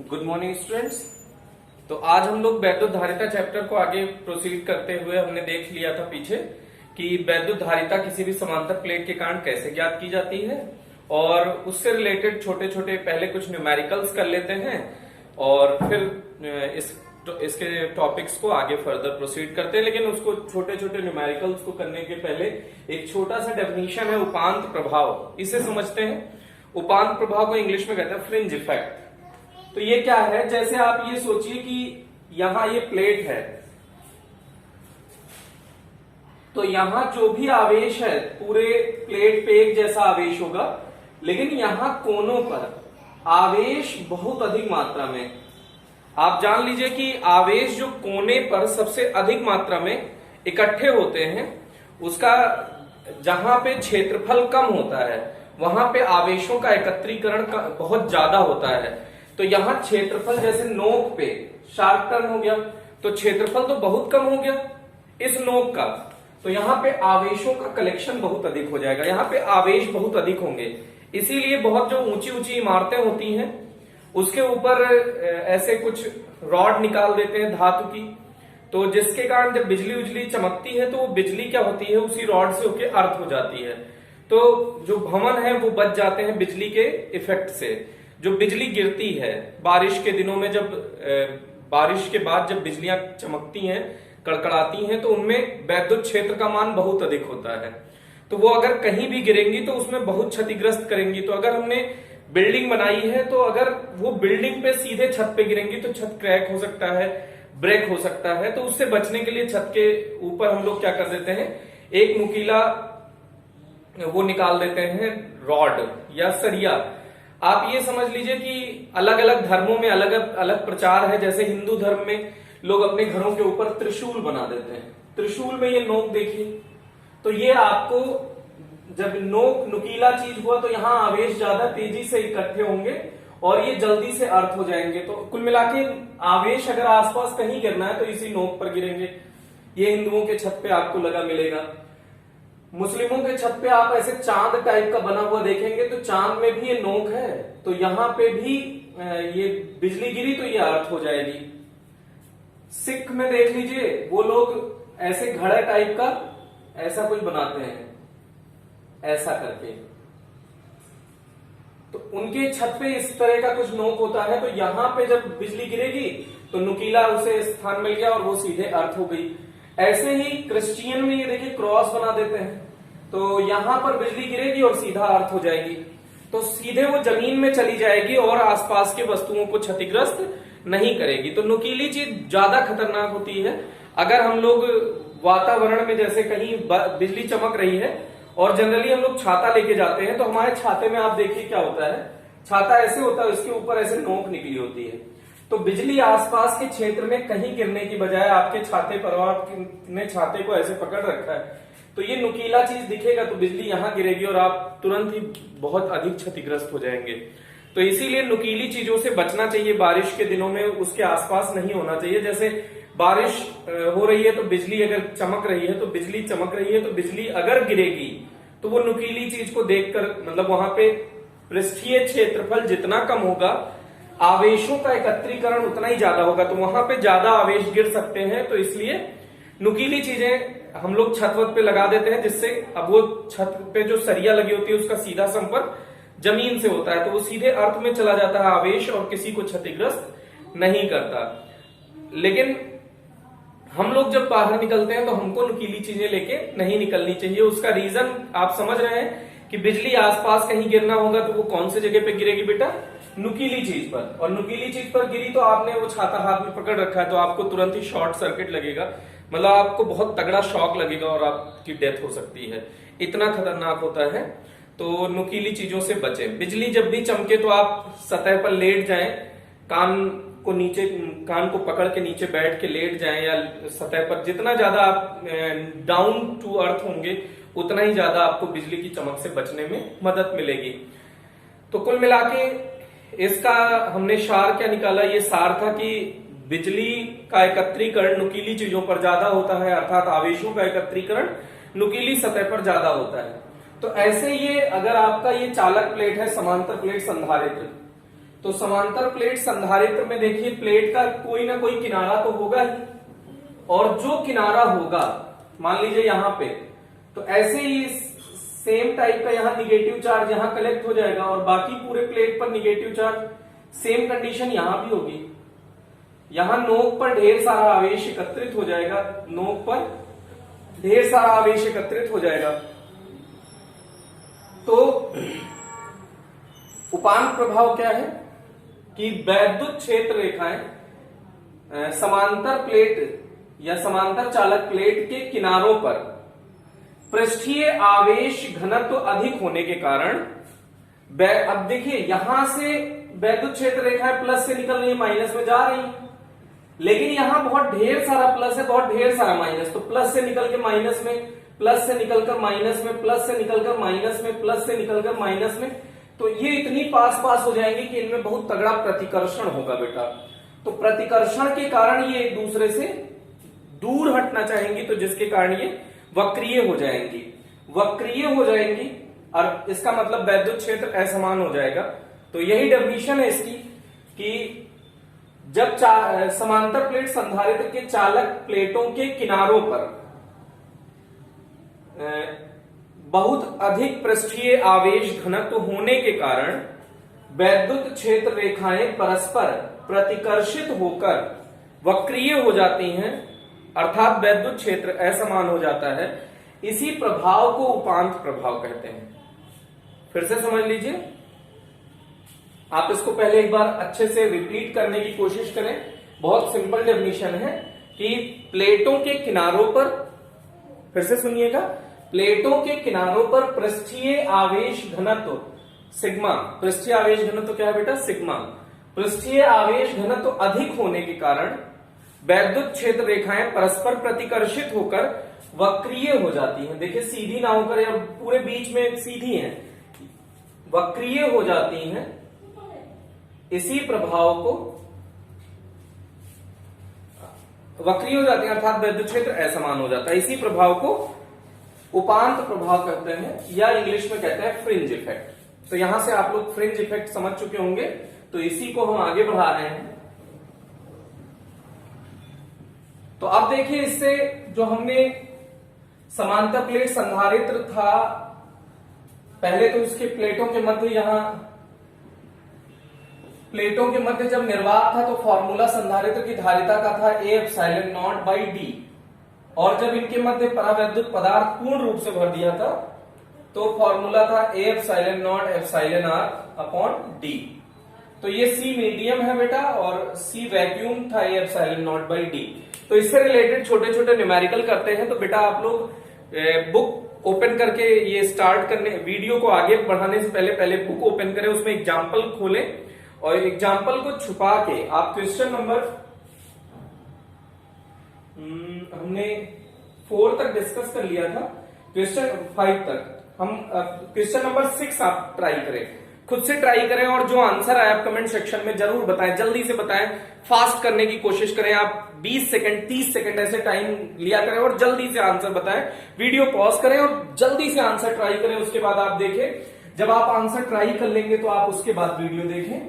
Good morning students. तो आज हम लोग वैद्युत धारिता चैप्टर को आगे प्रोसीड करते हुए हमने देख लिया था पीछे कि वैद्युत धारिता किसी भी समांतर प्लेट के कारण कैसे ज्ञात की जाती है, और उससे रिलेटेड छोटे छोटे पहले कुछ न्यूमेरिकल्स कर लेते हैं और फिर इसके टॉपिक्स को आगे फर्दर प्रोसीड करते हैं। लेकिन उसको छोटे छोटे न्यूमेरिकल्स को करने के पहले एक छोटा सा डेफिनेशन है उपांत प्रभाव, इसे समझते हैं। उपांत प्रभाव को इंग्लिश में कहते हैं फ्रिंज इफेक्ट। तो ये क्या है, जैसे आप ये सोचिए कि यहां ये प्लेट है, तो यहां जो भी आवेश है पूरे प्लेट पे एक जैसा आवेश होगा, लेकिन यहां कोनों पर आवेश बहुत अधिक मात्रा में। आप जान लीजिए कि आवेश जो कोने पर सबसे अधिक मात्रा में इकट्ठे होते हैं, उसका जहां पे क्षेत्रफल कम होता है वहां पे आवेशों का एकत्रीकरण बहुत ज्यादा होता है। तो यहां क्षेत्रफल जैसे नोक पे शार्प टर्न हो गया तो क्षेत्रफल तो बहुत कम हो गया इस नोक का, तो यहां पे आवेशों का कलेक्शन बहुत अधिक हो जाएगा, यहां पे आवेश बहुत अधिक होंगे। इसीलिए बहुत जो ऊंची ऊंची इमारतें होती हैं उसके ऊपर ऐसे कुछ रॉड निकाल देते हैं धातु की, तो जिसके कारण जब बिजली उजली चमकती है तो वो बिजली क्या होती है उसी रॉड से होके अर्थ हो जाती है। तो जो भवन है वो बच जाते हैं बिजली के इफेक्ट से। जो बिजली गिरती है बारिश के दिनों में, जब बारिश के बाद जब बिजलियां चमकती हैं कड़कड़ाती हैं, तो उनमें वैद्युत क्षेत्र का मान बहुत अधिक होता है। तो वो अगर कहीं भी गिरेंगी तो उसमें बहुत क्षतिग्रस्त करेंगी। तो अगर हमने बिल्डिंग बनाई है तो अगर वो बिल्डिंग पे सीधे छत पे गिरेंगी तो छत क्रैक हो सकता है, ब्रेक हो सकता है। तो उससे बचने के लिए छत के ऊपर हम लोग क्या कर देते हैं, एक नुकीला वो निकाल देते हैं रॉड या सरिया। आप ये समझ लीजिए कि अलग अलग धर्मों में अलग अलग प्रचार है। जैसे हिंदू धर्म में लोग अपने घरों के ऊपर त्रिशूल बना देते हैं, त्रिशूल में ये नोक देखिए, तो ये आपको जब नोक नुकीला चीज हुआ तो यहां आवेश ज्यादा तेजी से इकट्ठे होंगे और ये जल्दी से अर्थ हो जाएंगे। तो कुल मिला के आवेश अगर आसपास कहीं गिरना है तो इसी नोक पर गिरेंगे। ये हिंदुओं के छत पे आपको लगा मिलेगा। मुस्लिमों के छत पे आप ऐसे चांद टाइप का बना हुआ देखेंगे तो चांद में भी ये नोक है, तो यहां पे भी ये बिजली गिरी तो ये अर्थ हो जाएगी। सिख में देख लीजिए वो लोग ऐसे घड़ा टाइप का ऐसा कुछ बनाते हैं ऐसा करके, तो उनके छत पे इस तरह का कुछ नोक होता है। तो यहां पे जब बिजली गिरेगी तो नुकीला उसे स्थान मिल गया और वो सीधे अर्थ हो गई। ऐसे ही क्रिश्चियन में ये देखिए क्रॉस बना देते हैं, तो यहां पर बिजली गिरेगी और सीधा अर्थ हो जाएगी, तो सीधे वो जमीन में चली जाएगी और आसपास के वस्तुओं को क्षतिग्रस्त नहीं करेगी। तो नुकीली चीज ज्यादा खतरनाक होती है। अगर हम लोग वातावरण में जैसे कहीं बिजली चमक रही है और जनरली हम लोग छाता लेके जाते हैं, तो हमारे छाते में आप देखिए क्या होता है, छाता ऐसे होता है, उसके ऊपर ऐसे नोक निकली होती है। तो बिजली आसपास के क्षेत्र में कहीं गिरने की बजाय आपके छाते पर, आपने छाते को ऐसे पकड़ रखा है, तो ये नुकीला चीज दिखेगा तो बिजली यहां गिरेगी और आप तुरंत ही बहुत अधिक क्षतिग्रस्त हो जाएंगे। तो इसीलिए नुकीली चीजों से बचना चाहिए। बारिश के दिनों में उसके आसपास नहीं होना चाहिए। जैसे बारिश हो रही है तो बिजली अगर चमक रही है, तो बिजली चमक रही है तो बिजली अगर गिरेगी तो वो नुकीली चीज को देखकर, मतलब वहां पे पृष्ठीय क्षेत्रफल जितना कम होगा आवेशों का एकत्रीकरण उतना ही ज्यादा होगा, तो वहां पे ज्यादा आवेश गिर सकते हैं। तो इसलिए नुकीली चीजें हम लोग छत वत पे लगा देते हैं, जिससे अब वो छत पे जो सरिया लगी होती है उसका सीधा संपर्क जमीन से होता है, तो वो सीधे अर्थ में चला जाता है आवेश और किसी को क्षतिग्रस्त नहीं करता। लेकिन हम लोग जब बाहर निकलते हैं तो हमको नुकीली चीजें लेके नहीं निकलनी चाहिए। उसका रीजन आप समझ रहे हैं कि बिजली आसपास कहीं गिरना होगा तो वो कौन से जगह पे गिरेगी बेटा, नुकीली चीज पर। और नुकीली चीज पर गिरी तो आपने वो छाता हाथ में पकड़ रखा है तो आपको तुरंत ही शॉर्ट सर्किट लगेगा, मतलब आपको बहुत तगड़ा शॉक लगेगा और आपकी डेथ हो सकती है, इतना खतरनाक होता है। तो नुकीली चीजों से बचें। बिजली जब भी चमके तो आप सतह पर लेट जाएं, कान को पकड़ के नीचे बैठ के लेट जाएं, या सतह पर जितना ज्यादा आप डाउन टू अर्थ होंगे उतना ही ज्यादा आपको बिजली की चमक से बचने में मदद मिलेगी। तो कुल मिला के इसका हमने सार क्या निकाला, ये सार था कि बिजली का एकत्रीकरण नुकीली चीजों पर ज्यादा होता है, अर्थात आवेशों का एकत्रीकरण नुकीली सतह पर ज्यादा होता है। तो ऐसे ये अगर आपका ये चालक प्लेट है, समांतर प्लेट संधारित्र, तो समांतर प्लेट संधारित्र में देखिए प्लेट का कोई ना कोई किनारा तो होगा ही, और जो किनारा होगा मान लीजिए यहां पे, तो ऐसे ही सेम टाइप का यहां निगेटिव चार्ज यहां कलेक्ट हो जाएगा और बाकी पूरे प्लेट पर निगेटिव चार्ज। सेम कंडीशन यहां भी होगी, यहां नोक पर ढेर सारा आवेश एकत्रित हो जाएगा, नोक पर ढेर सारा आवेश एकत्रित हो जाएगा। तो उपांत प्रभाव क्या है कि वैद्युत क्षेत्र रेखाएं समांतर प्लेट या समांतर चालक प्लेट के किनारों पर पृष्ठीय आवेश घनत्व अधिक होने के कारण, अब देखिए यहां से वैद्युत क्षेत्र रेखाएं प्लस से निकल रही है, माइनस में जा रही है, लेकिन यहां बहुत ढेर सारा प्लस है, बहुत ढेर सारा माइनस, तो प्लस से निकल के माइनस में, प्लस से निकलकर माइनस में, प्लस से निकलकर माइनस में, प्लस से निकलकर माइनस में, तो ये इतनी पास पास हो जाएंगे कि इनमें बहुत तगड़ा प्रतिकर्षण होगा बेटा। तो प्रतिकर्षण के कारण ये एक दूसरे से दूर हटना चाहेंगी, तो जिसके कारण ये वक्रीय हो जाएंगी, वक्रीय हो जाएंगी, और इसका मतलब वैद्युत क्षेत्र असमान हो जाएगा। तो यही डेफिनेशन है इसकी कि जब समांतर प्लेट संधारित्र के चालक प्लेटों के किनारों पर बहुत अधिक पृष्ठीय आवेश घनत्व होने के कारण वैद्युत क्षेत्र रेखाएं परस्पर प्रतिकर्षित होकर वक्रीय हो जाती हैं, अर्थात वैद्युत क्षेत्र असमान हो जाता है। इसी प्रभाव को उपांत प्रभाव कहते हैं। फिर से समझ लीजिए, आप इसको पहले एक बार अच्छे से रिपीट करने की कोशिश करें। बहुत सिंपल डेफिनेशन है कि प्लेटों के किनारों पर, फिर से सुनिएगा, प्लेटों के किनारों पर पृष्ठीय आवेश घनत्व सिग्मा, पृष्ठीय आवेश घनत्व क्या है बेटा? सिग्मा। पृष्ठीय आवेश घनत्व अधिक होने के कारण वैद्युत क्षेत्र रेखाएं परस्पर प्रतिकर्षित होकर वक्रीय हो जाती हैं। देखिए सीधी ना होकर या पूरे बीच में सीधी हैं, वक्रीय हो जाती हैं। इसी प्रभाव को वक्रीय हो जाती है, अर्थात वैद्युत क्षेत्र असमान हो जाता है। इसी प्रभाव को उपांत प्रभाव कहते हैं, या इंग्लिश में कहते हैं फ्रिंज इफेक्ट। तो यहां से आप लोग फ्रिंज इफेक्ट समझ चुके होंगे, तो इसी को हम आगे बढ़ा रहे हैं। तो अब देखिए, इससे जो हमने समांतर प्लेट संधारित्र था, पहले तो इसके प्लेटों के मध्य, यहां प्लेटों के मध्य जब निर्वात था तो फॉर्मूला संधारित्र की धारिता का था A epsilon not by D, और जब इनके मध्य परावैद्युत पदार्थ पूर्ण रूप से भर दिया था तो फॉर्मूला था A epsilon naught epsilon R upon D. तो ये सी मीडियम है बेटा और सी वैक्यूम था A epsilon not by D. तो इससे रिलेटेड छोटे छोटे न्यूमेरिकल करते हैं। तो बेटा आप लोग बुक ओपन करके ये स्टार्ट करने, वीडियो को आगे बढ़ाने से पहले बुक ओपन करें, उसमें एग्जाम्पल खोलें और एग्जाम्पल को छुपा के आप क्वेश्चन नंबर हमने 4 तक डिस्कस कर लिया था, क्वेश्चन 5 तक हम क्वेश्चन नंबर 6 आप ट्राई करें, खुद से ट्राई करें, और जो आंसर आया आप कमेंट सेक्शन में जरूर बताएं, जल्दी से बताएं, फास्ट करने की कोशिश करें। आप 20 सेकंड 30 सेकंड ऐसे टाइम लिया करें और जल्दी से आंसर बताएं। वीडियो पॉज करें और जल्दी से आंसर ट्राई करें, उसके बाद आप देखें। जब आप आंसर ट्राई कर लेंगे तो आप उसके बाद वीडियो देखें,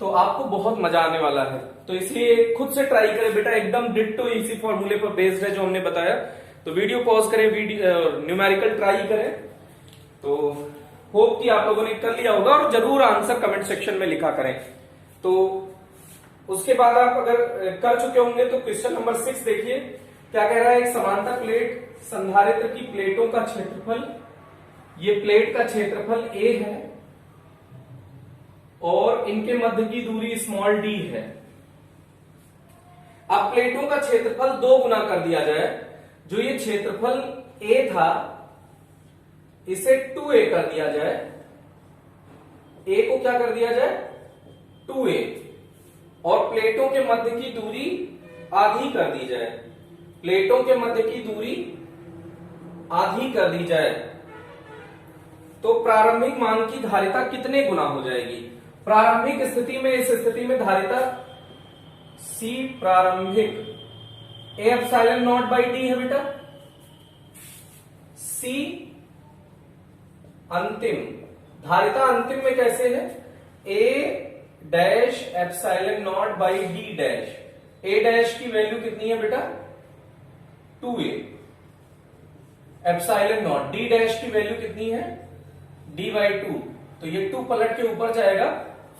तो आपको बहुत मजा आने वाला है। तो इसलिए खुद से ट्राई करें बेटा, एकदम डिट्टो इसी फॉर्मूले पर बेस्ड है जो हमने बताया। तो वीडियो पॉज करें, वीडियो न्यूमेरिकल ट्राई करें। तो होप कि आप लोगों ने कर लिया होगा और जरूर आंसर कमेंट सेक्शन में लिखा करें। तो उसके बाद आप अगर कर चुके होंगे तो क्वेश्चन नंबर 6 देखिए क्या कह रहा है। एक समांतर प्लेट संधारित्र की प्लेटों का क्षेत्रफल, ये प्लेट का क्षेत्रफल a है और इनके मध्य की दूरी स्मॉल d है। अब प्लेटों का क्षेत्रफल 2 गुना कर दिया जाए, जो ये क्षेत्रफल a था इसे 2a कर दिया जाए, a को क्या कर दिया जाए 2a, और प्लेटों के मध्य की दूरी आधी कर दी जाए, प्लेटों के मध्य की दूरी आधी कर दी जाए, तो प्रारंभिक मान की धारिता कितने गुना हो जाएगी। प्रारंभिक स्थिति में, इस स्थिति में धारिता C प्रारंभिक ए एप्सिलॉन नॉट बाई डी है बेटा, C अंतिम, धारिता अंतिम में कैसे है, A dash epsilon not by D dash. A dash की वैल्यू कितनी है बेटा 2a, epsilon not D dash की वैल्यू कितनी है d बाई 2, तो ये 2 पलट के ऊपर जाएगा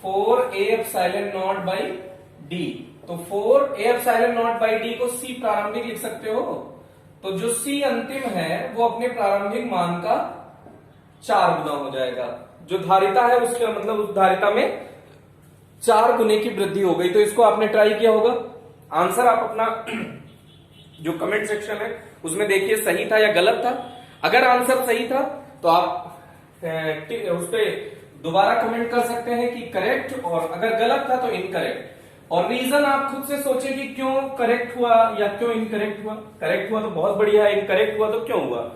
4a epsilon not by d। तो 4a epsilon not by d को c प्रारंभिक लिख सकते हो, तो जो c अंतिम है वो अपने प्रारंभिक मान का 4 गुना हो जाएगा। जो धारिता है उसके मतलब उस धारिता में 4 गुने की वृद्धि हो गई। तो इसको आपने ट्राई किया होगा, आंसर आप अपना जो कमेंट सेक्शन है उसमें देखिए सही था या गलत था। अगर आंसर सही था तो आप उस पर दोबारा कमेंट कर सकते हैं कि करेक्ट, और अगर गलत था तो इनकरेक्ट। और रीजन आप खुद से सोचें कि क्यों करेक्ट हुआ या क्यों इनकरेक्ट हुआ। करेक्ट हुआ तो बहुत बढ़िया है, इनकरेक्ट हुआ तो क्यों हुआ।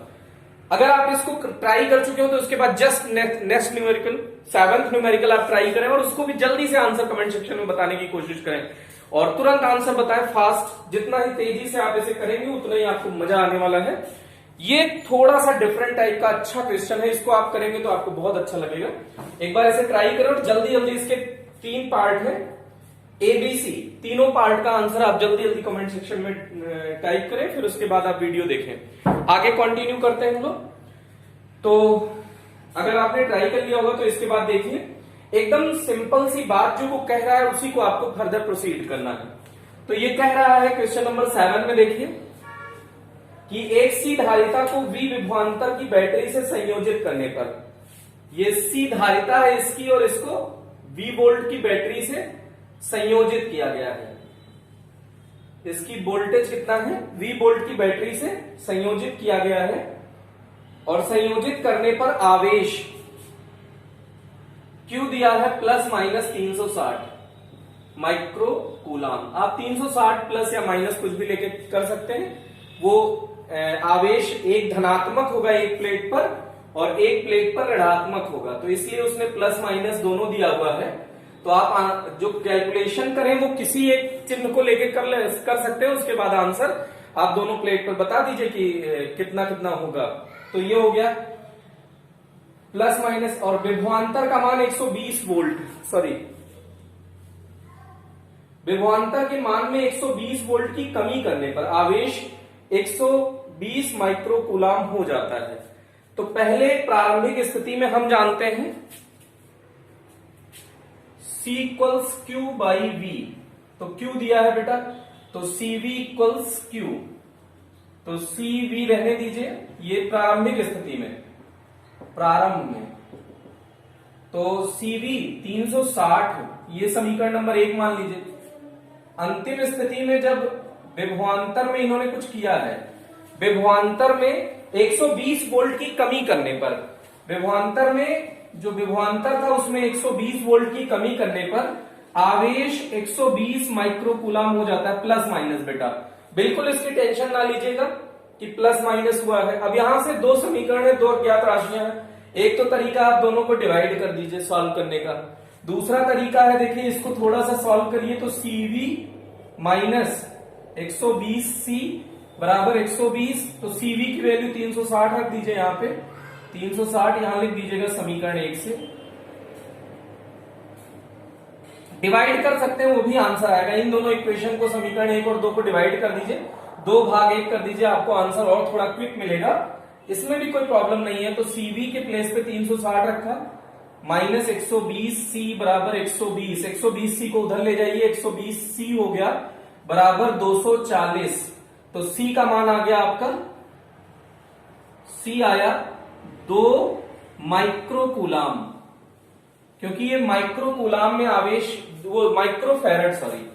अगर आप इसको ट्राई कर चुके हो तो उसके बाद just next numerical 7th numerical आप ट्राई करें और उसको भी जल्दी से आंसर कमेंट सेक्शन में बताने की कोशिश करें और तुरंत आंसर बताएं फास्ट। जितना ही तेजी से आप इसे करेंगे उतना ही आपको मजा आने वाला है। ये थोड़ा सा डिफरेंट टाइप का अच्छा क्वेश्चन है, इसको आप करेंगे तो आपको बहुत अच्छा लगेगा। एक बार इसे ट्राई करें और जल्दी जल्दी, इसके 3 पार्ट है ABC, तीनों पार्ट का आंसर आप जल्दी जल्दी कमेंट सेक्शन में टाइप करें, फिर उसके बाद आप वीडियो देखें। आगे कंटिन्यू करते हैं हम लोग। तो अगर आपने ट्राई कर लिया होगा तो इसके बाद देखिए एकदम सिंपल सी बात जो वो कह रहा है उसी को आपको फर्दर प्रोसीड करना है। तो ये कह रहा है क्वेश्चन नंबर 7 में देखिए कि एक सी धारिता को V विभवांतर की बैटरी से संयोजित करने पर, ये सी धारिता है इसकी और इसको V वोल्ट की बैटरी से संयोजित किया गया है। इसकी वोल्टेज कितना है V वोल्ट की बैटरी से संयोजित किया गया है और संयोजित करने पर आवेश Q दिया है प्लस माइनस 360 माइक्रो कूलाम। आप 360 प्लस या माइनस कुछ भी लेके कर सकते हैं। वो आवेश एक धनात्मक होगा एक प्लेट पर और एक प्लेट पर ऋणात्मक होगा, तो इसलिए उसने प्लस माइनस दोनों दिया हुआ है। तो आप जो कैलकुलेशन करें वो किसी एक चिन्ह को लेके कर सकते हैं, उसके बाद आंसर आप दोनों प्लेट पर बता दीजिए कि कितना कितना होगा। तो ये हो गया प्लस माइनस, और विभवांतर का मान 120 वोल्ट, सॉरी विभवांतर के मान में 120 वोल्ट की कमी करने पर आवेश 120 माइक्रो कूलाम हो जाता है। तो पहले प्रारंभिक स्थिति में हम जानते हैं C equals Q by V, तो Q दिया है बेटा, तो CV इक्वल्स Q, तो CV रहने दीजिए, ये प्रारंभिक स्थिति में, प्रारंभ में, तो CV 360, ये समीकरण नंबर 1 मान लीजिए। अंतिम स्थिति में जब विभवांतर में इन्होंने कुछ किया है, विभवांतर में 120 वोल्ट की कमी करने पर, विभवांतर में जो विभवांतर था उसमें 120 वोल्ट की कमी करने पर आवेश 120 माइक्रो कूलाम हो जाता है, प्लस माइनस बेटा। बिल्कुल इसकी टेंशन ना लीजिएगा कि प्लस माइनस हुआ है। अब यहां से 2 समीकरण है, 2 अज्ञात राशियां हैं। एक तो तरीका आप दोनों को डिवाइड कर दीजिए सॉल्व करने का। दूसरा तरीका है, देखिए इसको थोड़ा सा सॉल्व करिए, तो CV माइनस 120C बराबर 120, तो CV की वैल्यू 360 रख दीजिए यहाँ पे, 360 यहां लिख दीजिएगा समीकरण 1 से। डिवाइड कर सकते हैं, वो भी आंसर आएगा। इन दोनों इक्वेशन को, समीकरण 1 और 2 को डिवाइड कर दीजिए, 2 भाग 1 कर दीजिए, आपको आंसर और थोड़ा क्विक मिलेगा। इसमें भी कोई प्रॉब्लम नहीं है। तो CV के प्लेस पे 360 रखा, माइनस 120C बराबर 120, 120C को उधर ले जाइए, 120C हो गया बराबर 240। तो C का मान आ गया आपका, C आया 2 माइक्रो कूलाम, क्योंकि ये माइक्रो कूलाम में आवेश, वो माइक्रो फैरड, सॉरी,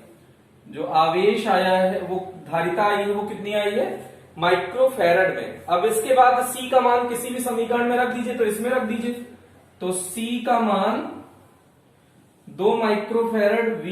जो आवेश आया है, वो धारिता आई है, वो कितनी आई है माइक्रो फैरड में। अब इसके बाद C का मान किसी भी समीकरण में रख दीजिए, तो इसमें रख दीजिए, तो C का मान 2 माइक्रो फैरड, V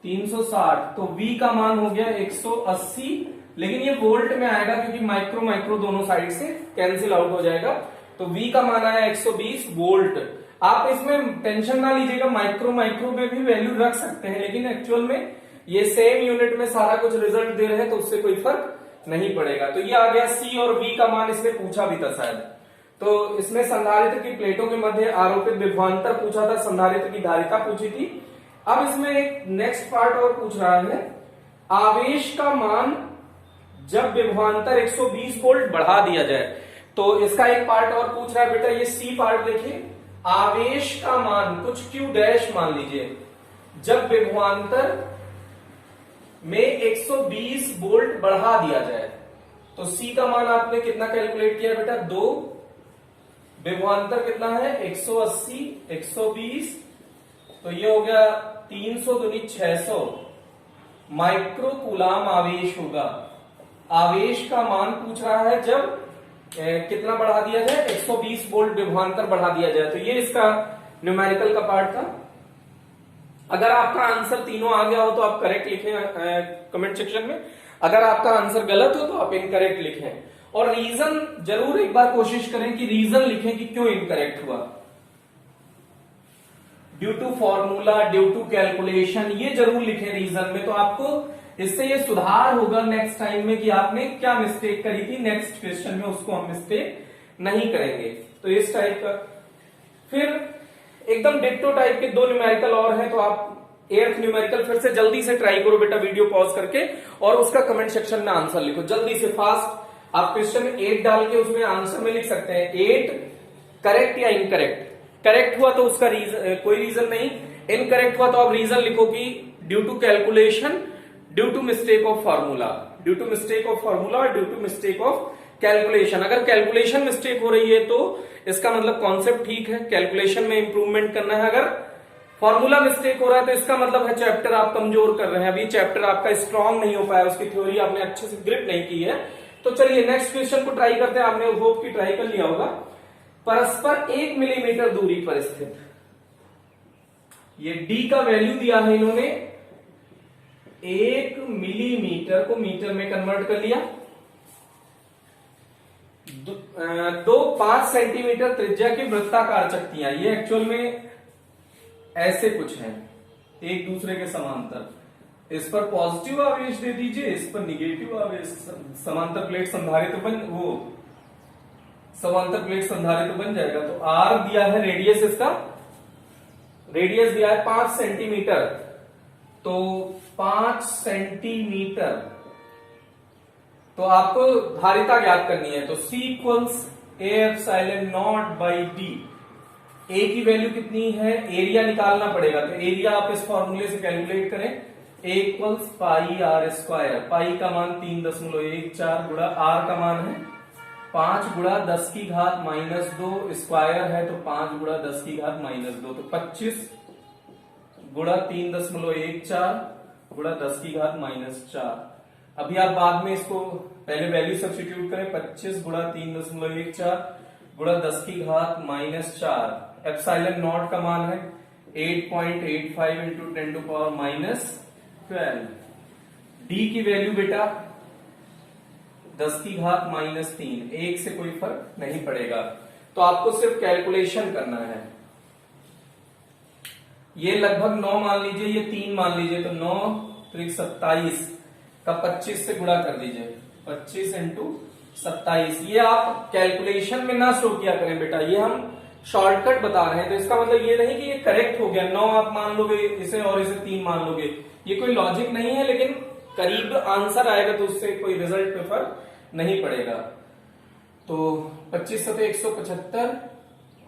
360, तो V का मान हो गया 180, लेकिन ये वोल्ट में आएगा क्योंकि माइक्रो माइक्रो दोनों साइड से कैंसिल आउट हो जाएगा। तो V का मान आया 120 वोल्ट। आप इसमें टेंशन ना लीजिएगा, माइक्रो माइक्रो में भी वैल्यू रख सकते हैं, लेकिन एक्चुअल में ये सेम यूनिट में सारा कुछ रिजल्ट दे रहे हैं, तो उससे कोई फर्क नहीं पड़ेगा। तो ये आ गया C और V का मान, इसमें पूछा भी था शायद। तो इसमें संधारित्र की प्लेटों के मध्य आरोपित विभवांतर पूछा था, संधारित्र की धारिता पूछी थी। अब इसमें एक नेक्स्ट पार्ट और पूछ रहा है, आवेश का मान जब विभवांतर 120 वोल्ट बढ़ा दिया जाए। तो इसका एक पार्ट और पूछ रहा है बेटा, ये सी पार्ट देखिए, आवेश का मान कुछ क्यू डैश मान लीजिए, जब विभवांतर में 120 वोल्ट बढ़ा दिया जाए। तो सी का मान आपने कितना कैलकुलेट किया बेटा, 2, विभवांतर कितना है 180, 120, तो ये हो गया 300 दूनी 600 माइक्रो कूलाम आवेश होगा। आवेश का मान पूछ रहा है जब कितना बढ़ा दिया जाए, 120 वोल्ट विभवांतर बढ़ा दिया जाए। तो ये इसका न्यूमेरिकल का पार्ट था। अगर आपका आंसर तीनों आ गया हो तो आप करेक्ट लिखें कमेंट सेक्शन में, अगर आपका आंसर गलत हो तो आप इनकरेक्ट लिखें। और रीजन जरूर एक बार कोशिश करें कि रीजन लिखें कि क्यों इनकरेक्ट हुआ, due to formula, due to calculation, ये जरूर लिखें रीजन में। तो आपको इससे ये सुधार होगा नेक्स्ट टाइम में कि आपने क्या मिस्टेक करी थी, नेक्स्ट क्वेश्चन में उसको हम मिस्टेक नहीं करेंगे। तो इस टाइप का। फिर एकदम डिट्टो टाइप के 2 न्यूमेरिकल और हैं, तो आप 8th न्यूमेरिकल फिर से जल्दी से ट्राई करो बेटा, वीडियो पॉज करके, और उसका कमेंट सेक्शन में आंसर लिखो जल्दी से, फास्ट। आप क्वेश्चन 8 डाल के उसमें आंसर में लिख सकते हैं 8 करेक्ट या इनकरेक्ट। करेक्ट हुआ तो उसका कोई रीजन नहीं, इनकरेक्ट हुआ तो आप रीजन लिखो कि due to calculation, due to mistake of formula, due to mistake of formula और due to mistake of calculation. अगर कैलकुलेशन मिस्टेक हो रही है तो इसका मतलब कॉन्सेप्ट ठीक है, कैलकुलेशन में इंप्रूवमेंट करना है। अगर फॉर्मूला मिस्टेक हो रहा है तो इसका मतलब है चैप्टर आप कमजोर कर रहे हैं, अभी चैप्टर आपका स्ट्रांग नहीं हो पाया, उसकी थ्योरी आपने अच्छे से ग्रिप नहीं की है। तो चलिए नेक्स्ट क्वेश्चन को ट्राई करते हैं। आपने होप की ट्राई कर लिया होगा। परस्पर 1 मिलीमीटर दूरी पर स्थित, ये डी का वैल्यू दिया है इन्होंने, 1 मिलीमीटर को मीटर में कन्वर्ट कर लिया। दो 5 सेंटीमीटर त्रिज्या की वृत्ताकार चकतियां, ये एक्चुअल में ऐसे कुछ हैं एक दूसरे के समांतर। इस पर पॉजिटिव आवेश दे दीजिए, इस पर निगेटिव आवेश, समांतर प्लेट संधारित्र समांतर प्लेट संधारित्र बन जाएगा। तो आर दिया है, रेडियस इसका, रेडियस दिया है 5 सेंटीमीटर, तो 5 सेंटीमीटर, तो आपको धारिता ज्ञात करनी है। तो C equals A epsilon not by D. A की वैल्यू कितनी है, एरिया निकालना पड़ेगा, तो एरिया आप इस फॉर्मूले से कैलकुलेट करें, ए इक्वल्स पाई आर स्क्वायर। पाई का मान 3.14 गुणा आर का मान है 5 गुणा 10 की घात -2, स्क्वायर है तो 5 गुणा 10 की घात -2, तो 25 गुणा 3.14 गुणा 10 की घात -4। अभी आप बाद में इसको पहले वैल्यू सब्स्टिट्यूट करें, 25 गुणा 3.14 गुणा 10 की घात -4। एप्सिलॉन नॉट का मान है 8.85 इंटू 10⁻12। डी की वैल्यू बेटा 10 की घात -3, 1 से कोई फर्क नहीं पड़ेगा। तो आपको सिर्फ कैलकुलेशन करना है। ये लगभग 9 मान लीजिए, ये 3 मान लीजिए, तो 9 3 27 का 25 से गुणा कर दीजिए, 25 इंटू 27। ये आप कैलकुलेशन में ना शो किया करें बेटा, ये हम शॉर्टकट बता रहे हैं। तो इसका मतलब ये नहीं कि ये करेक्ट हो गया, 9 आप मान लोगे इसे और इसे 3 मान लोगे, ये कोई लॉजिक नहीं है, लेकिन करीब आंसर आएगा तो उससे कोई रिजल्ट पे फर्क नहीं पड़ेगा। तो 25 सतह 175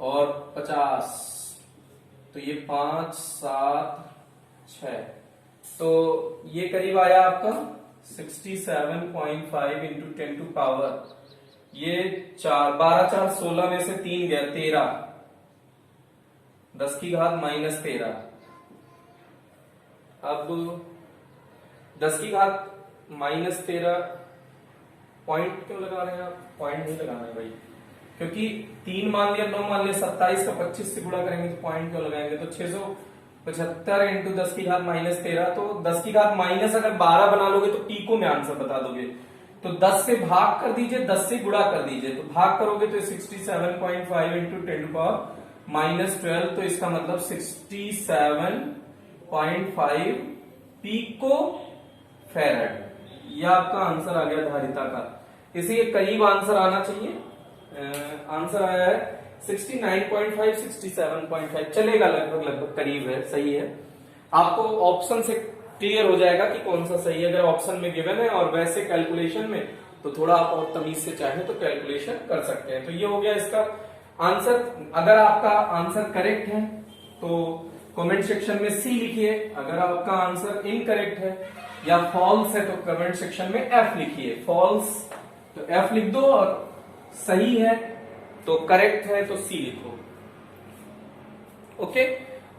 और 50, तो ये 5 7 6, तो ये करीब आया आपका 67.5 इंटू 10 टू पावर, ये 12 4 16 में से 3 गया 13, 10 की घात -13। अब 10 की घात -13 पॉइंट क्यों लगा रहे हैं आप, पॉइंट नहीं लगाना है भाई, क्योंकि 3 मान लिया, 9 मान लिया, 27 का 25 से गुणा करेंगे तो पॉइंट क्यों लगाएंगे। तो 675 इंटू 10 की घात -13, तो 10 की घात माइनस अगर 12 बना लोगे तो पीको में आंसर बता दोगे। तो 10 से भाग कर दीजिए, 10 से गुणा कर दीजिए, तो भाग करोगे तो 67.5 इंटू 10 टू पावर -12, तो इसका मतलब 67.5 पीको फेरेड। यह आपका आंसर आ गया धारिता का। इसी के करीब आंसर आना चाहिए, आंसर आया है 69.5 67.5, चलेगा, लगभग लगभग करीब है, सही है। आपको ऑप्शन से क्लियर हो जाएगा कि कौन सा सही है। अगर ऑप्शन में गिवन है और वैसे कैलकुलेशन में तो थोड़ा आप और तमीज से चाहे तो कैलकुलेशन कर सकते हैं। तो ये हो गया इसका आंसर। अगर आपका आंसर करेक्ट है तो कमेंट सेक्शन में सी लिखिए, अगर आपका आंसर इनकरेक्ट है या फॉल्स है तो कमेंट सेक्शन में एफ लिखिए। फॉल्स तो एफ लिख दो और सही है तो करेक्ट है तो सी लिखो। ओके,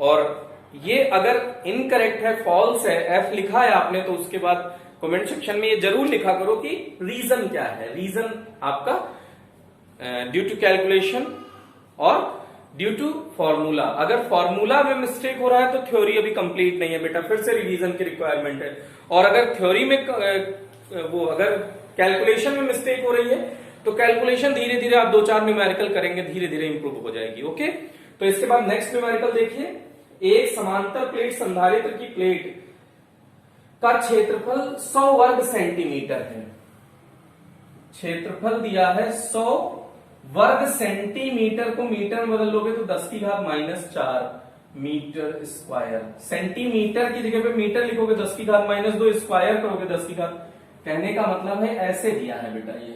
और ये अगर इनकरेक्ट है, फॉल्स है, एफ लिखा है आपने, तो उसके बाद कमेंट सेक्शन में ये जरूर लिखा करो कि रीजन क्या है। रीजन आपका ड्यू टू कैलकुलेशन और ड्यू टू फॉर्मूला। अगर फॉर्मूला में मिस्टेक हो रहा है तो थ्योरी अभी कंप्लीट नहीं है बेटा, फिर से रिवीजन की रिक्वायरमेंट है। और अगर थ्योरी में अगर कैलकुलेशन में मिस्टेक हो रही है तो कैलकुलेशन धीरे धीरे आप 2-4 न्यूमेरिकल करेंगे, धीरे धीरे इंप्रूव हो जाएगी। ओके, तो इसके बाद नेक्स्ट न्यूमेरिकल देखिए। एक समांतर प्लेट संधारित्र की प्लेट का क्षेत्रफल 100 वर्ग सेंटीमीटर है। क्षेत्रफल दिया है 100 वर्ग सेंटीमीटर, को मीटर में बदल लोगे तो 10⁻⁻4 मीटर स्क्वायर। सेंटीमीटर की जगह पे मीटर लिखोगे 10⁻⁻2, स्क्वायर करोगे 10 कहने का मतलब है ऐसे दिया है बेटा, ये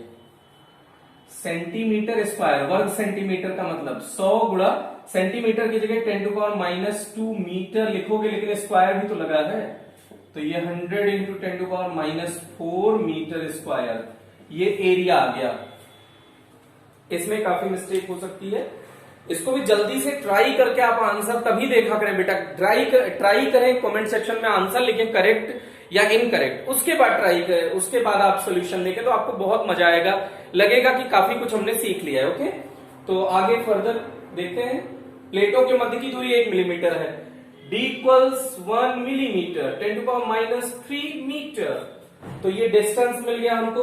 सेंटीमीटर स्क्वायर, वर्ग सेंटीमीटर का मतलब 100 गुणा सेंटीमीटर की जगह 10⁻2 मीटर लिखोगे, लेकिन स्क्वायर भी तो लगा है, तो ये 100 इंटू 10⁻4 मीटर स्क्वायर, ये एरिया आ गया। इसमें काफी मिस्टेक हो सकती है, इसको भी जल्दी से ट्राई करके आप आंसर तभी देखा करें बेटा। ट्राई करें, कमेंट सेक्शन में आंसर लिखें करेक्ट या इनकरेक्ट, उसके बाद ट्राई करें, उसके बाद आप सोल्यूशन देखें तो आपको बहुत मजा आएगा, लगेगा कि काफी कुछ हमने सीख लिया है। ओके, तो आगे फर्दर देखते हैं। प्लेटों के मध्य की दूरी 1 मिलीमीटर है। d = 1 मिलीमीटर, 10⁻³ मीटर, तो ये डिस्टेंस मिल गया हमको।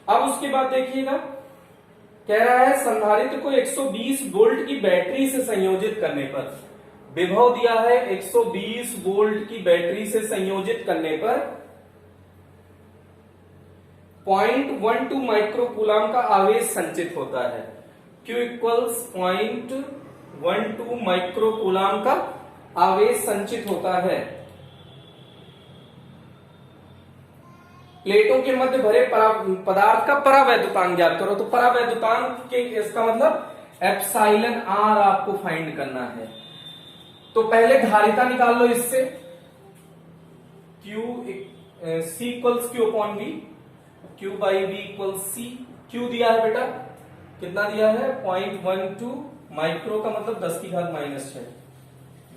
अब उसके बाद देखिएगा, कह रहा है संधारित्र को 120 वोल्ट की बैटरी से संयोजित करने पर, विभव दिया है 120 वोल्ट की बैटरी से संयोजित करने पर 0.12 माइक्रोकूलम का आवेश संचित होता है। Q = 0.12 माइक्रोकूलम का आवेश संचित होता है। प्लेटों के मध्य भरे पदार्थ का परावैद्युतांक ज्ञात करो। तो परावैद्युतांक के इसका मतलब एप्सिलॉन r आपको फाइंड करना है। तो पहले धारिता निकाल लो इससे, C = Q/V, Q/V = C। Q दिया है बेटा, कितना दिया है 0.12 माइक्रो का मतलब 10⁻⁻6।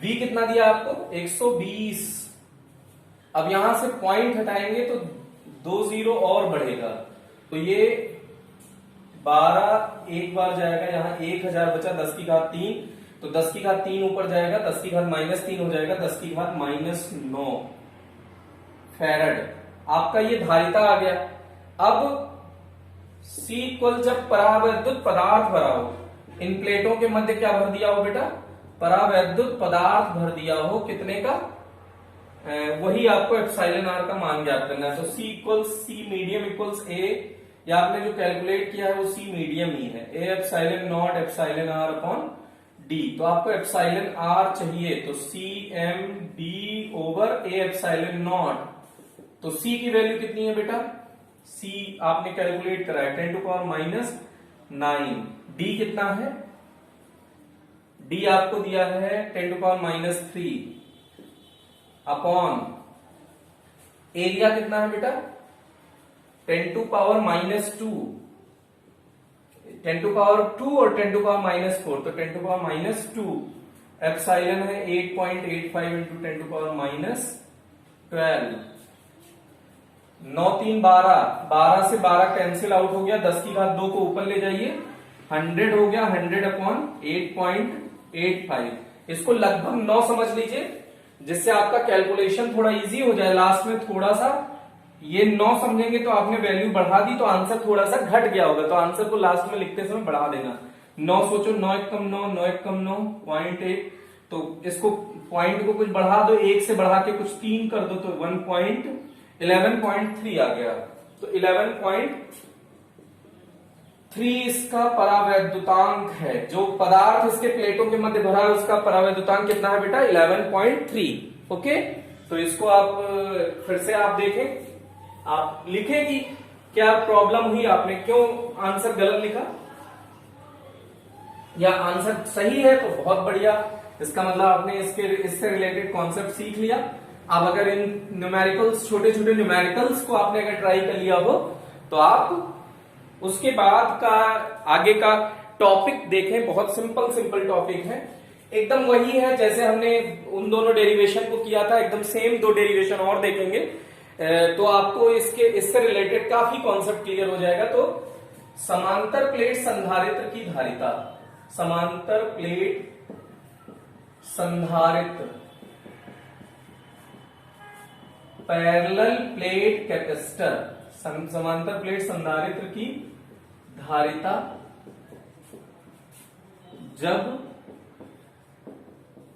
V कितना दिया आपको 120। अब यहां से पॉइंट हटाएंगे तो 2 0 और बढ़ेगा, तो ये 12 एक बार जाएगा, यहां 1000 बचा, 10⁻3, तो 10⁻3 ऊपर जाएगा, 10⁻−3 हो जाएगा, 10⁻−9 फैरड आपका ये धारिता आ गया। अब C = जब परावैद्युत पदार्थ भरा हो, इन प्लेटों के मध्य क्या भर दिया हो बेटा, परावैद्युत पदार्थ भर दिया हो, कितने का, वही आपको एप्सिलॉन r का मान ज्ञात करना है। तो C मीडियम = A, या आपने जो कैलकुलेट किया है वो C मीडियम ही है, A एप्सिलॉन r/d। तो आपको एप्सिलॉन r चाहिए, तो CmD/A एप्सिलॉन। तो C की वैल्यू कितनी है बेटा, C आपने कैलकुलेट करा है 10⁻⁹। D कितना है, D आपको दिया है 10⁻³ अपॉन एरिया कितना है बेटा 10⁻², 10⁻² और 10⁻⁴, तो 10⁻² एप्सिलॉन है 8.85 इंटू 10⁻12। 9 3 12, 12 से 12 कैंसिल आउट हो गया, 10⁻2 को ऊपर ले जाइए, 100 हो गया, 100/8.85। इसको लगभग 9 समझ लीजिए, जिससे आपका कैलकुलेशन थोड़ा इजी हो जाए। लास्ट में थोड़ा सा ये 9 समझेंगे तो आपने वैल्यू बढ़ा दी तो आंसर थोड़ा सा घट गया होगा, तो आंसर को लास्ट में लिखते समय बढ़ा देना। 9 सोचो, 9 × 9, 9 × 9 0.1, तो इसको पॉइंट को कुछ बढ़ा दो, 1 से बढ़ा के कुछ 3 कर दो, तो 11.3 आ गया। तो 11.3 3 इसका परावैद्युतांक है। जो पदार्थ इसके प्लेटों के मध्य भरा है उसका परावैद्युतांक कितना है बेटा? 11.3। ओके, तो इसको आप फिर से आप देखें, आप लिखें कि क्या प्रॉब्लम हुई, आपने क्यों आंसर गलत लिखा या आंसर सही है तो बहुत बढ़िया, इसका मतलब आपने इससे रिलेटेड कॉन्सेप्ट सीख लिया। अब अगर इन न्यूमेरिकल्स, छोटे छोटे न्यूमेरिकल्स को आपने अगर ट्राई कर लिया हो तो आप उसके बाद का आगे का टॉपिक देखें। बहुत सिंपल टॉपिक है, एकदम वही है जैसे हमने उन दोनों डेरिवेशन को किया था, एकदम सेम 2 डेरिवेशन और देखेंगे तो आपको इससे रिलेटेड काफी कॉन्सेप्ट क्लियर हो जाएगा। तो समांतर प्लेट संधारित्र की धारिता, समांतर प्लेट संधारित्र, पैरेलल प्लेट कैपेसिटर, समांतर प्लेट संधारित्र की धारिता जब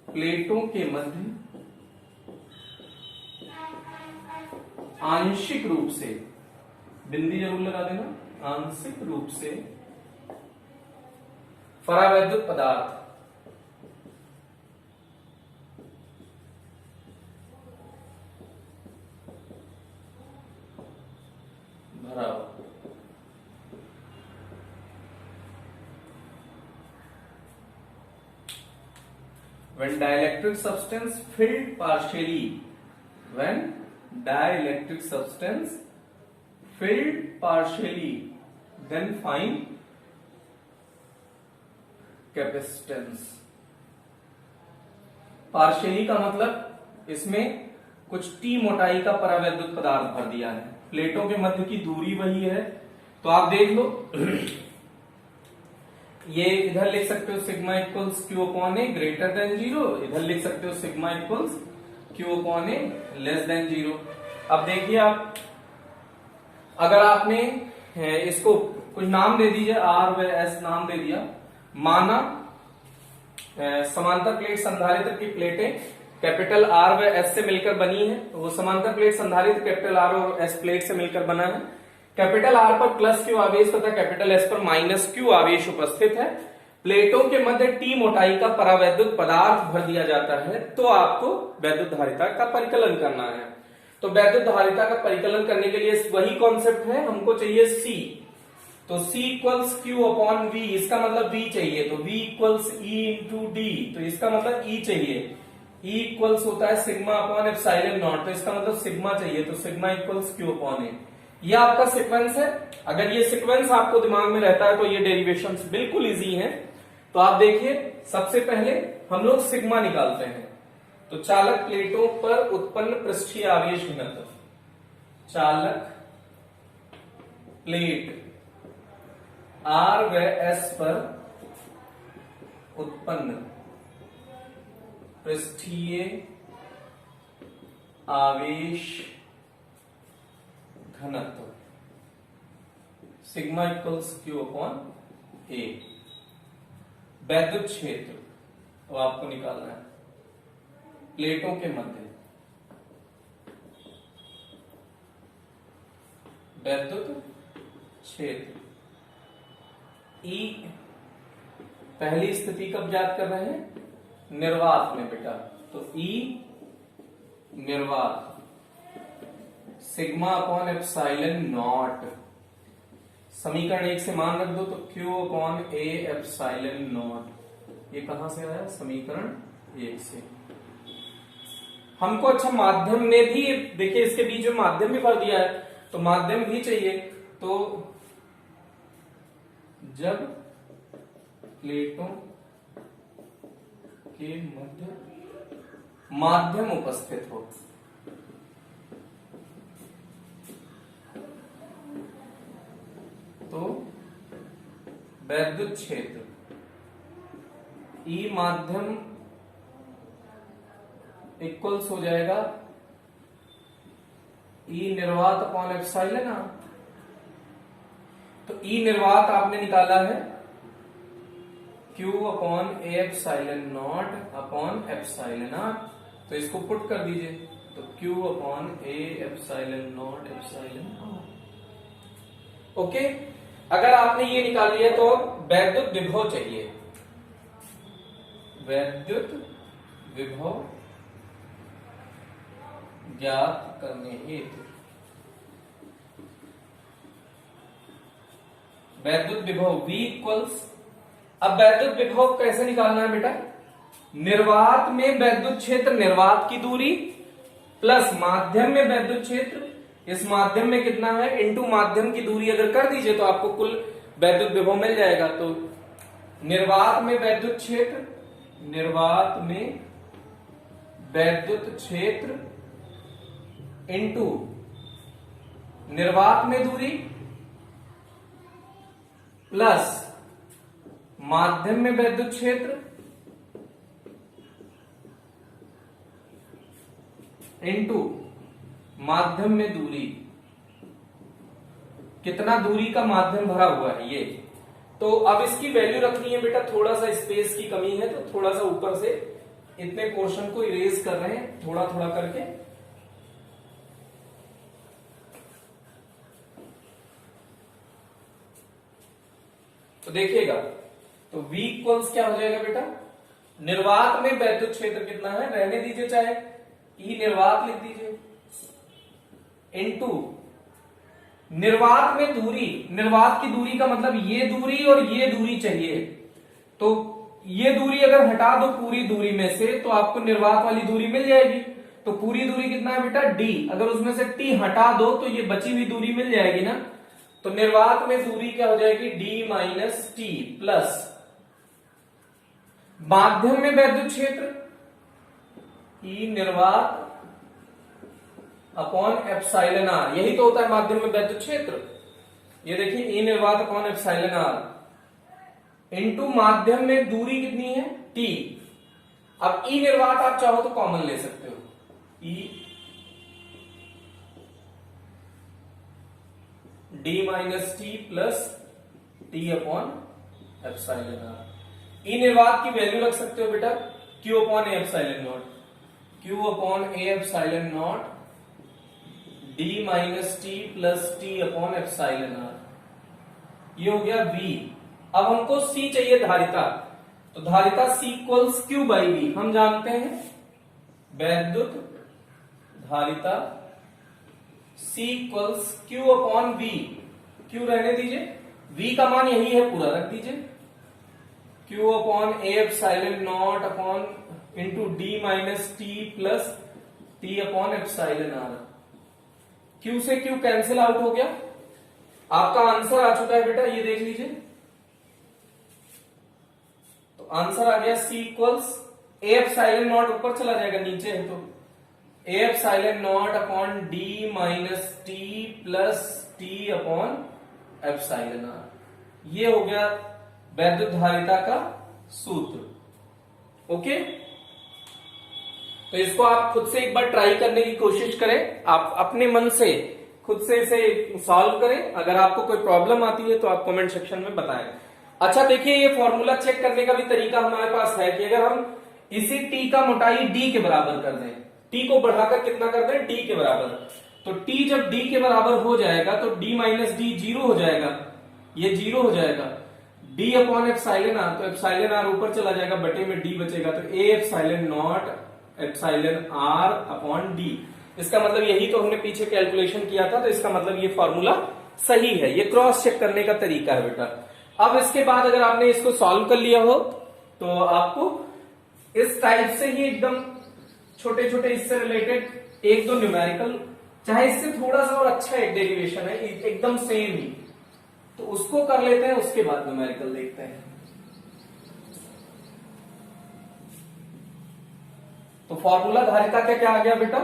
प्लेटों के मध्य आंशिक रूप से, बिंदी जरूर लगा देना, आंशिक रूप से परावैद्युत पदार्थ भरा हुआ, when dielectric substance filled partially, when dielectric substance filled partially, then find capacitance. Partially का मतलब इसमें कुछ टी मोटाई का परावैद्युत पदार्थ भर दिया है, प्लेटों के मध्य की दूरी वही है। तो आप देख लो ये इधर लिख सकते हो sigma equals Q upon A greater than 0, इधर लिख सकते हो sigma equals Q upon A less than 0। अब देखिए आप, अगर आपने इसको कुछ नाम दे दीजिए, आर व एस नाम दे दिया, माना समांतर प्लेट संधारित्र की प्लेटें कैपिटल आर व एस से मिलकर बनी है, तो वो समांतर प्लेट संधारित्र कैपिटल आर और एस प्लेट से मिलकर बना है। कैपिटल आर पर प्लस क्यू आवेश तथा कैपिटल एस पर माइनस क्यू आवेश उपस्थित है। प्लेटों के मध्य टी मोटाई का परावैद्युत पदार्थ भर दिया जाता है, तो आपको वैद्युत धारिता का परिकलन करना है। तो वैद्युत धारिता का परिकलन करने के लिए वही कॉन्सेप्ट है, हमको चाहिए सी, तो C equals Q upon V, इसका मतलब V चाहिए, तो V equals E into D, तो इसका मतलब E चाहिए। E इक्वल्स होता है सिग्मा अपॉन एप्सिलॉन नॉट, तो इसका मतलब सिग्मा चाहिए, तो सिग्मा इक्वल्स क्यू अपॉन ए। ये आपका सीक्वेंस है। अगर ये सीक्वेंस आपको दिमाग में रहता है तो ये डेरिवेशंस बिल्कुल इजी हैं। तो आप देखिए, सबसे पहले हम लोग सिग्मा निकालते हैं। तो चालक प्लेटों पर उत्पन्न पृष्ठीय आवेश घनत्व, चालक प्लेट आर व एस पर उत्पन्न पृष्ठीय आवेश घनत्व सिग्मा इक्वल्स क्यू अपॉन ए। वैद्युत क्षेत्र वो आपको निकालना है प्लेटों के मध्य, वैद्युत क्षेत्र ई पहली स्थिति कब ज्ञात कर रहे हैं? निर्वात में बेटा, तो ई निर्वात सिग्मा अपॉन एप्सिलॉन नॉट, समीकरण 1 से मान रख दो, तो Q upon A epsilon not. ये कहां से आया? समीकरण 1 से। हमको अच्छा माध्यम ने भी, देखिए इसके बीच में माध्यम भी भर दिया है, तो माध्यम भी चाहिए। तो जब प्लेटों के मध्य माध्यम उपस्थित हो, तो वैद्युत क्षेत्र ई माध्यम इक्वल्स हो जाएगा ई निर्वात अपॉन एप्सिलॉन आर। तो ई निर्वात आपने निकाला है Q upon A epsilon naught upon epsilon R, तो इसको पुट कर दीजिए, तो Q upon A epsilon naught epsilon R. Okay, अगर आपने ये निकाली है तो वैद्युत विभव चाहिए, वैद्युत विभव ज्ञात करने हेतु, वैद्युत विभव V इक्वल्स, अब वैद्युत विभव कैसे निकालना है बेटा, निर्वात में वैद्युत क्षेत्र, निर्वात की दूरी प्लस माध्यम में वैद्युत क्षेत्र, इस माध्यम में कितना है इनटू माध्यम की दूरी अगर कर दीजिए तो आपको कुल वैद्युत विभव मिल जाएगा। तो निर्वात में वैद्युत क्षेत्र, निर्वात में वैद्युत क्षेत्र इनटू निर्वात में दूरी प्लस माध्यम में वैद्युत क्षेत्र इनटू माध्यम में दूरी, कितना दूरी का माध्यम भरा हुआ है ये। तो अब इसकी वैल्यू रखनी है बेटा, थोड़ा सा स्पेस की कमी है तो थोड़ा सा ऊपर से इतने पोर्शन को इरेज कर रहे हैं थोड़ा थोड़ा करके। तो देखिएगा, तो V इक्वल्स क्या हो जाएगा बेटा, निर्वात में वैद्युत क्षेत्र कितना है, रहने दीजिए चाहे E निर्वात लिख दीजिए, इनटू निर्वात में दूरी, निर्वात की दूरी का मतलब ये दूरी और ये दूरी चाहिए, तो ये दूरी अगर हटा दो पूरी दूरी में से तो आपको निर्वात वाली दूरी मिल जाएगी। तो पूरी दूरी कितना है बेटा D, अगर उसमें से T हटा दो तो ये बची हुई दूरी मिल जाएगी ना। तो निर्वात में दूरी क्या हो जाएगी, D माइनस टी प्लस माध्यम में वैद्युत क्षेत्र E निर्वात अपॉन एप्सिलॉन आर, यही तो होता है माध्यम में वैद्युत क्षेत्र। ये देखिए E निर्वात अपॉन एप्सिलॉन आर इनटू माध्यम में दूरी कितनी है T। अब E निर्वात आप चाहो तो कॉमन ले सकते हो, E D minus T plus T upon epsilon R. E निर्वात की वैल्यू रख सकते हो बेटा Q upon A epsilon naught, Q upon A epsilon naught D minus T plus T upon epsilon R. ये हो गया V। अब हमको C चाहिए धारिता, तो धारिता C equals Q by V, हम जानते हैं वैद्युत धारिता C equals Q upon V, Q रहने दीजिए, V का मान यही है पूरा रख दीजिए, Q upon A epsilon naught upon into D minus T plus T upon epsilon R. Q से Q कैंसिल आउट हो गया, आपका आंसर आ चुका है बेटा, ये देख लीजिए। तो आंसर आ गया C equals A epsilon naught, ऊपर चला जाएगा नीचे है तो A epsilon naught upon D minus T plus T upon epsilon R. ये हो गया वैद्युत धारिता का सूत्र। ओके, तो इसको आप खुद से एक बार ट्राई करने की कोशिश करें, आप अपने मन से खुद से इसे सॉल्व करें। अगर आपको कोई प्रॉब्लम आती है तो आप कमेंट सेक्शन में बताएं। अच्छा देखिए, ये फॉर्मूला चेक करने का भी तरीका हमारे पास है कि अगर हम इसी टी का मोटाई डी के बराबर कर दें, टी को बढ़ाकर कितना कर दें, डी के बराबर, तो टी जब डी के बराबर हो जाएगा तो डी माइनस डी जीरो हो जाएगा, ये जीरो हो जाएगा। डी अपॉन एप्सिलॉन आर, तो एप्सिलॉन आर ऊपर चला जाएगा, बटे में डी बचेगा, तो A epsilon naught epsilon R upon D. इसका मतलब यही तो हमने पीछे कैलकुलेशन किया था, तो इसका मतलब ये फॉर्मूला सही है। ये क्रॉस चेक करने का तरीका है बेटा। अब इसके बाद अगर आपने इसको सॉल्व कर लिया हो तो आपको इस टाइप से ही एकदम छोटे छोटे इससे रिलेटेड एक दो न्यूमेरिकल, चाहे इससे थोड़ा सा और अच्छा एक डेरिवेशन है एकदम सेम ही, तो उसको कर लेते हैं, उसके बाद न्यूमेरिकल देखते हैं। तो फॉर्मूला धारिता क्या क्या आ गया बेटा,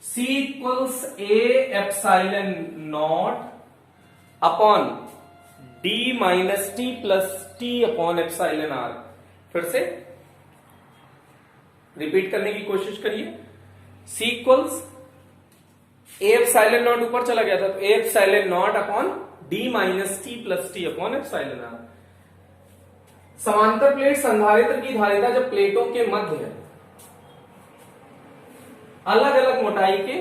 C equals A epsilon naught upon D minus T plus T upon epsilon R. फिर से रिपीट करने की कोशिश करिए। C equals A epsilon naught ऊपर चला गया था, तो A epsilon naught upon D minus T plus T upon epsilon R. समांतर प्लेट संधारित्र की धारिता जब प्लेटों के मध्य है, अलग अलग मोटाई के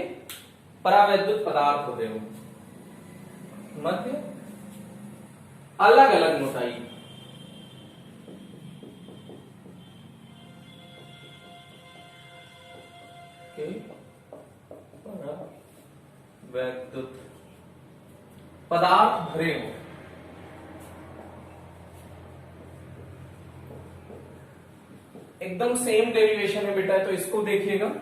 परावैद्युत पदार्थ होते हो, मध्य अलग अलग मोटाई। के वैद्युत पदार्थ भरे हो। एकदम सेम डेरिवेशन है बेटा, तो इसको देखिएगा,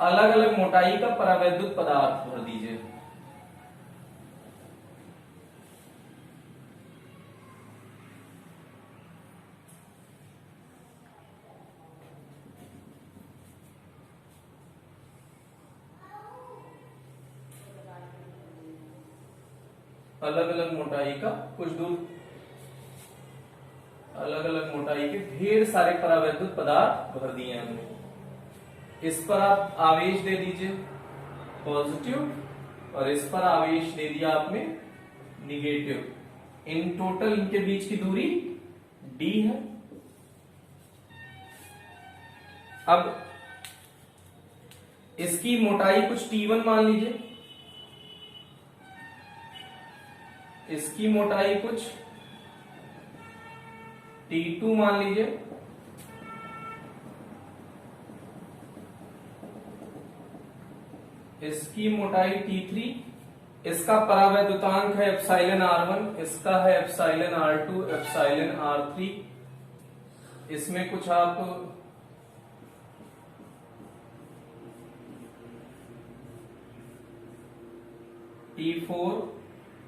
अलग अलग मोटाई का परावैद्युत पदार्थ भर दीजिए। अलग अलग मोटाई का कुछ दूर, अलग अलग मोटाई के ढेर सारे परावैद्युत पदार्थ भर दिए हमने। इस पर आप आवेश दे दीजिए पॉजिटिव, और इस पर आवेश दे दिया आपने निगेटिव। इन टोटल इनके बीच की दूरी d है। अब इसकी मोटाई कुछ T1 मान लीजिए, इसकी मोटाई कुछ T2 मान लीजिए, इसकी मोटाई T3, इसका परावैद्युतांक है एप्सिलॉन R1, इसका है एप्सिलॉन R2, एप्सिलॉन R3। इसमें कुछ आप T4,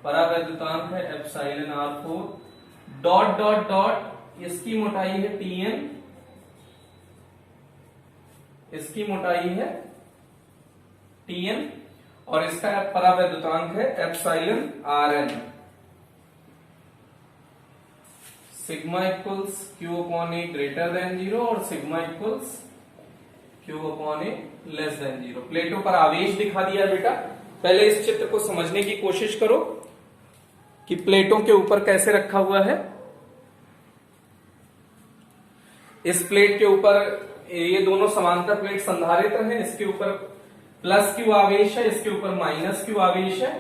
परावैद्युतांक है epsilon R4, dot dot dot, इसकी मोटाई है Tn, इसकी मोटाई है Tn, और इसका परावैद्युतांक है epsilon Rn। Sigma equals Q upon A greater than 0 और sigma equals Q upon A less than 0। प्लेटों पर आवेश दिखा दिया बेटा। पहले इस चित्र को समझने की कोशिश करो कि प्लेटों के ऊपर कैसे रखा हुआ है। इस प्लेट के ऊपर ये दोनों समांतर प्लेट संधारित्र हैं, इसके ऊपर प्लस Q आवेश है, इसके ऊपर माइनस Q आवेश है।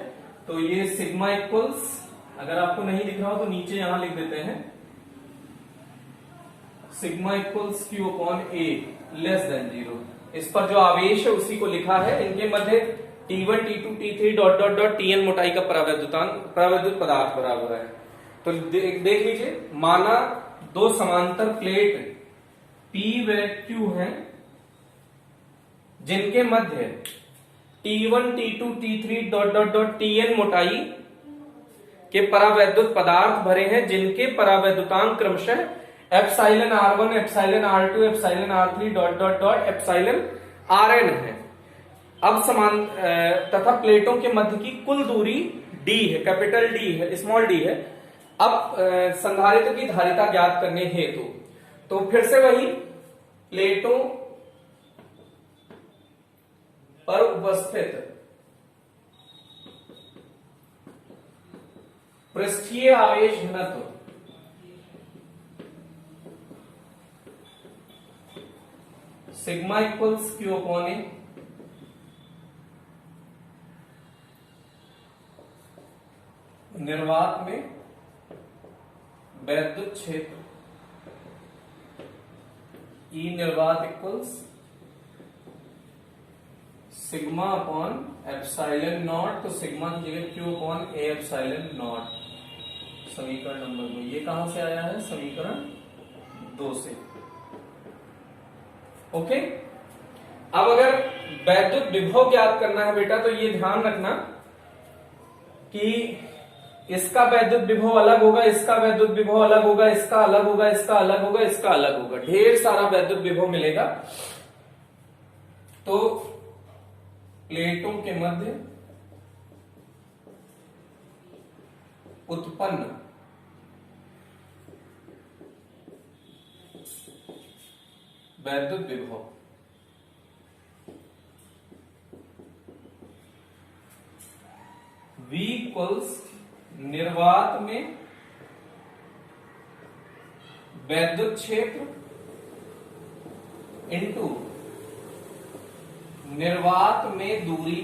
तो ये सिग्मा इक्वल्स, अगर आपको नहीं दिख रहा हो तो नीचे यहां लिख देते हैं, sigma equals Q upon A less than 0। इस पर जो आवेश है उसी को लिखा है। इनके मध्य T1, T2, T3 dot dot dot Tn मोटाई का परावैद्युत पदार्थ भरा हुआ है। तो देख लीजिए, माना दो समांतर प्लेट P व Q हैं, जिनके मध्य T1, T2, T3 dot dot dot Tn मोटाई के परावैद्युत पदार्थ भरे हैं, जिनके परावैद्युतांक क्रमशः epsilon R1, epsilon R2, epsilon R3 dot dot dot epsilon Rn है। अब समान तथा प्लेटों के मध्य की कुल दूरी d है, कैपिटल D है, स्मॉल d है। अब संधारित्र की धारिता ज्ञात करने हेतु तो फिर से वही प्लेटों पर उपस्थित पृष्ठीय आवेश घनत्व सिग्मा इक्वल्स Q अपॉन ए निर्वात में वैद्युत क्षेत्र E निर्वात equals sigma upon epsilon not, तो सिग्मा की जगह Q upon A epsilon not. समीकरण नंबर 2 ये कहां से आया है? समीकरण 2 से। ओके, अब अगर वैद्युत विभव ज्ञात करना है बेटा, तो ये ध्यान रखना कि इसका वैद्युत विभव अलग होगा, इसका वैद्युत विभव अलग होगा, इसका अलग होगा, इसका अलग होगा, इसका अलग होगा, ढेर सारा वैद्युत विभव मिलेगा। तो प्लेटों के मध्य उत्पन्न वैद्युत विभव V इक्वल्स निर्वात में वैद्युत क्षेत्र इंटू निर्वात में दूरी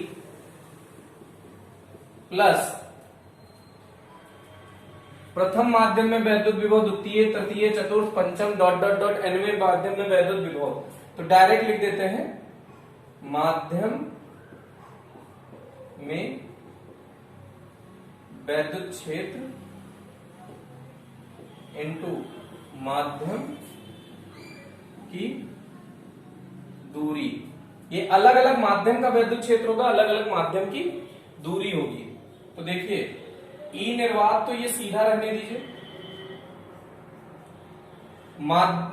प्लस प्रथम माध्यम में वैद्युत विभव, द्वितीय, तृतीय, चतुर्थ, पंचम डॉट डॉट डॉट nवें माध्यम में वैद्युत विभव। तो डायरेक्ट लिख देते हैं माध्यम में वैद्युत क्षेत्र इनटू माध्यम की दूरी। ये अलग अलग माध्यम का वैद्युत क्षेत्र होगा, अलग अलग माध्यम की दूरी होगी। तो देखिए ई निर्वात तो ये सीधा रहने दीजिए।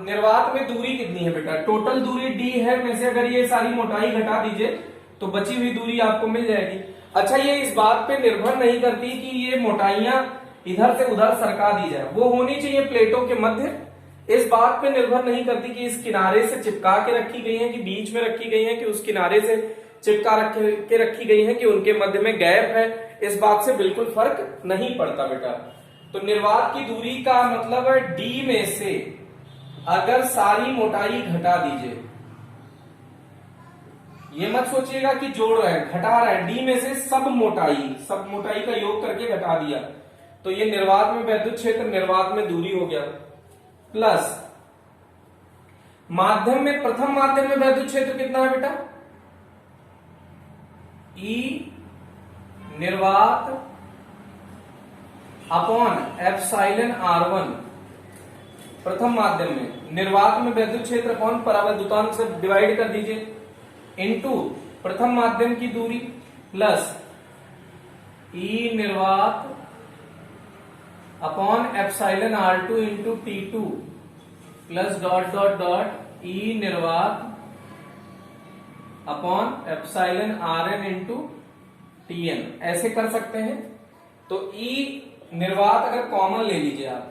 निर्वात में दूरी कितनी है बेटा? टोटल दूरी डी है, में से अगर ये सारी मोटाई घटा दीजिए तो बची हुई दूरी आपको मिल जाएगी। अच्छा, ये इस बात पे निर्भर नहीं करती कि ये मोटाइयां इधर से उधर सरका दी जाए, वो होनी चाहिए प्लेटों के मध्य। इस बात पे निर्भर नहीं करती कि इस किनारे से चिपका के रखी गई है, कि बीच में रखी गई है, कि उस किनारे से चिपका के रखी गई है, कि उनके मध्य में गैप है। इस बात से बिल्कुल फर्क नहीं पड़ता बेटा। तो निर्वात की दूरी का मतलब है डी में से अगर सारी मोटाई घटा दीजिए, ये मत सोचिएगा कि जोड़ रहे हैं, घटा रहे हैं, डी में से सब मोटाई का योग करके घटा दिया, तो ये निर्वात में वैद्युत क्षेत्र, निर्वात में दूरी हो गया, प्लस माध्यम में, प्रथम माध्यम में वैद्युत क्षेत्र कितना है बेटा? ई निर्वात अपॉन एप्सिलॉन R1। प्रथम माध्यम में निर्वात में वैद्युत क्षेत्र अपॉन परावैद्युतांक से डिवाइड कर दीजिए, इनटू प्रथम माध्यम की दूरी प्लस ई निर्वात upon epsilon R2 into T2 plus dot dot dot E निर्वात upon epsilon Rn into Tn। ऐसे कर सकते हैं। तो ई निर्वात अगर कॉमन ले लीजिए आप,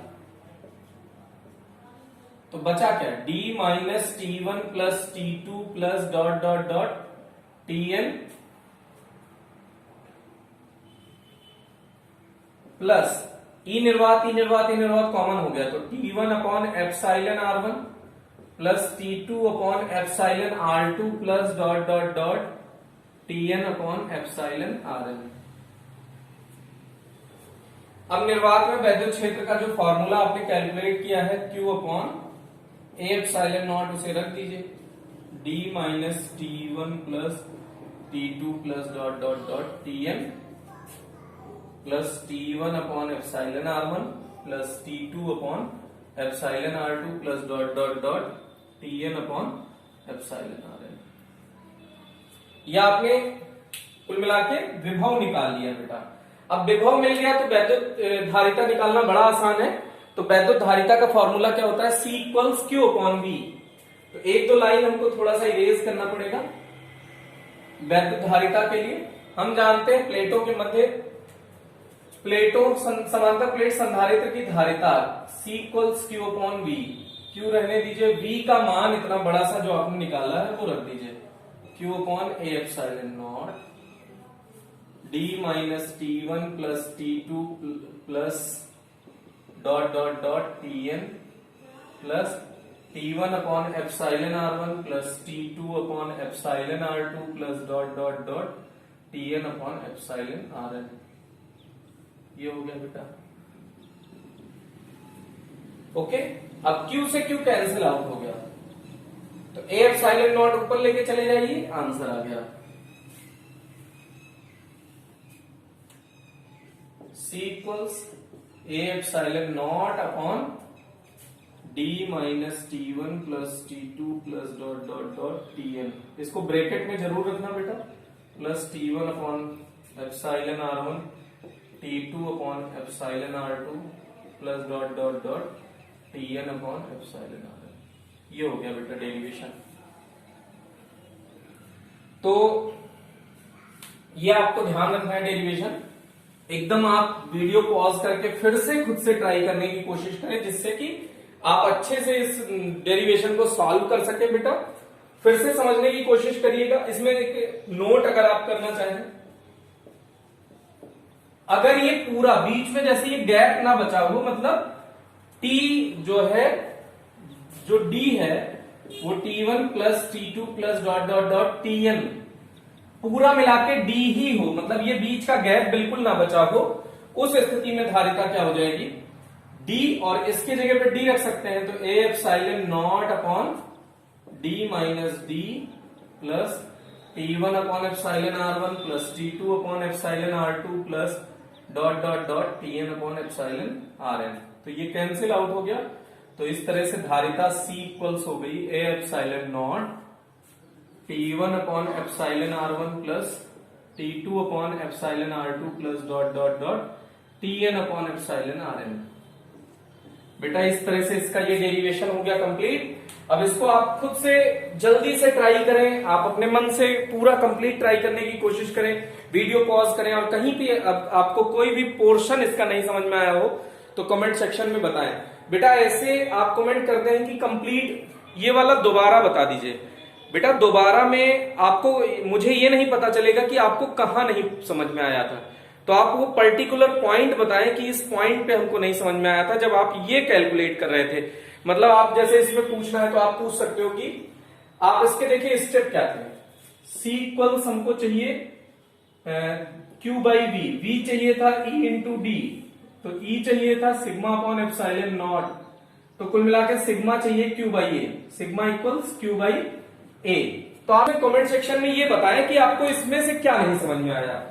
तो बचा क्या? d minus T1 plus T2 plus dot dot dot Tn plus E निर्वात कॉमन हो गया, तो T1 upon epsilon R1 plus T2 upon epsilon R2 plus dot dot dot Tn upon epsilon Rn। अब निर्वात में वैद्युत क्षेत्र का जो फॉर्मूला आपने कैलकुलेट किया है Q upon A epsilon not, उसे रख दीजिए, d minus T1 plus T2 plus dot dot dot Tn plus T1 upon epsilon R1 plus T2 upon epsilon R2 plus dot dot dot Tn upon epsilon Rn। यह आपने कुल मिला के विभव निकाल लिया बेटा। अब विभव मिल गया तो वैद्युत धारिता निकालना बड़ा आसान है। तो वैद्युत धारिता का फॉर्मूला क्या होता है? C equals Q upon V। तो एक दो लाइन हमको थोड़ा सा इरेज करना पड़ेगा। वैद्युत धारिता के लिए हम जानते हैं प्लेटों के मध्य, प्लेटों समांतर प्लेट संधारित्र की धारिता C equals Q upon V। Q रहने दीजिए, V का मान इतना बड़ा सा जो आपने निकाला है वो रख दीजिए, Q upon A epsilon naught d minus T1 plus T2 plus dot dot dot Tn plus T1 upon epsilon R1 plus T2 upon epsilon R2 plus dot dot dot Tn upon epsilon Rn। ये हो गया बेटा। Okay, अब Q से Q cancel out हो गया, तो A epsilon naught ऊपर लेके चले जाइए, आंसर आ गया। C equals A epsilon naught upon d minus T1 plus T2 plus dot dot dot Tn। इसको ब्रैकेट में जरूर रखना बेटा, plus T1 upon epsilon R1 T2 upon epsilon R2 plus dot dot dot Tn upon epsilon Rn। ये हो गया बेटा derivation. तो ये आपको ध्यान रखना है डेरिवेशन। एकदम आप वीडियो पॉज करके फिर से खुद से ट्राई करने की कोशिश करें, जिससे कि आप अच्छे से इस डेरिवेशन को सॉल्व कर सके बेटा। फिर से समझने की कोशिश करिएगा। इसमें एक नोट अगर आप करना चाहें, अगर ये पूरा बीच में जैसे ये गैप ना बचा हो, मतलब T जो है, जो D है वो T1 plus T2 plus dot dot dot Tn पूरा मिला के D ही हो, मतलब ये बीच का गैप बिल्कुल ना बचा हो, उस स्थिति में धारिता क्या हो जाएगी? डी, और इसके जगह पे डी रख सकते हैं, तो A epsilon naught upon D minus D plus T1 upon epsilon R1 plus T2 upon epsilon R2 plus dot dot dot Tn upon epsilon Rn। तो ये कैंसिल आउट हो गया। तो इस तरह से धारिता C इक्वल्स हो गई A epsilon not T1 upon epsilon R1 plus T2 upon epsilon R2 plus dot dot dot Tn upon epsilon Rn। बेटा इस तरह से इसका ये डेरिवेशन हो गया कंप्लीट। अब इसको आप खुद से जल्दी से ट्राई करें, आप अपने मन से पूरा कंप्लीट ट्राई करने की कोशिश करें, वीडियो पॉज करें, और कहीं भी आपको कोई भी पोर्शन इसका नहीं समझ में आया हो तो कमेंट सेक्शन में बताएं। बेटा ऐसे आप कमेंट करते हैं कि कंप्लीट ये वाला दोबारा बता दीजिए। बेटा दोबारा में आपको, मुझे ये नहीं पता चलेगा कि आपको कहाँ नहीं समझ में आया था, तो आप वो पर्टिकुलर पॉइंट बताएं कि इस पॉइंट पे हमको नहीं समझ में आया था जब आप ये कैलकुलेट कर रहे थे। मतलब आप जैसे इसमें पूछना है तो आप पूछ सकते हो कि आप इसके देखिए स्टेप क्या थे। C इक्वल्स हमको चाहिए Q बाई V, V चाहिए था E इंटू डी, तो E चाहिए था सिग्मा अपॉन एप्सिलॉन नॉट, तो कुल मिला के सिग्मा चाहिए Q by A, sigma equals Q by A। तो आप कमेंट सेक्शन में ये बताएं कि आपको इसमें से क्या नहीं समझ में आया।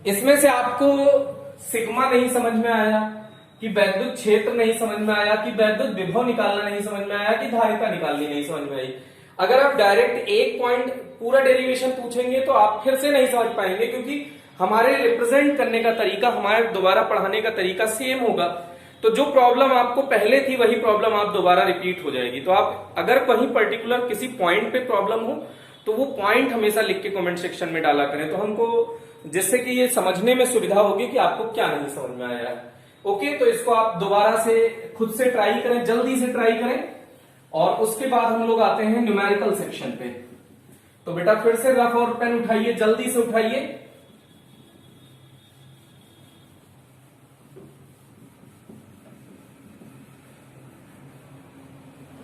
इसमें से आपको सिग्मा नहीं समझ में आया, कि वैद्युत क्षेत्र नहीं समझ में आया, कि वैद्युत विभव निकालना नहीं समझ में आया, कि धारिता निकालनी नहीं समझ में आई। अगर आप डायरेक्ट एक पॉइंट पूरा डेरिवेशन पूछेंगे तो आप फिर से नहीं समझ पाएंगे, क्योंकि हमारे रिप्रेजेंट करने का तरीका, हमारे दोबारा पढ़ाने का तरीका सेम होगा। तो जो प्रॉब्लम आपको पहले थी वही प्रॉब्लम आप दोबारा रिपीट हो जाएगी। तो आप अगर कहीं पर्टिकुलर किसी पॉइंट पे प्रॉब्लम हो तो वो पॉइंट हमेशा लिख के कमेंट सेक्शन में डाला करें, तो हमको जिससे कि ये समझने में सुविधा होगी कि आपको क्या नहीं समझ में आया है। ओके, तो इसको आप दोबारा से खुद से ट्राई करें, जल्दी से ट्राई करें, और उसके बाद हम लोग आते हैं न्यूमेरिकल सेक्शन पे। तो बेटा फिर से रफ और पेन उठाइए, जल्दी से उठाइए।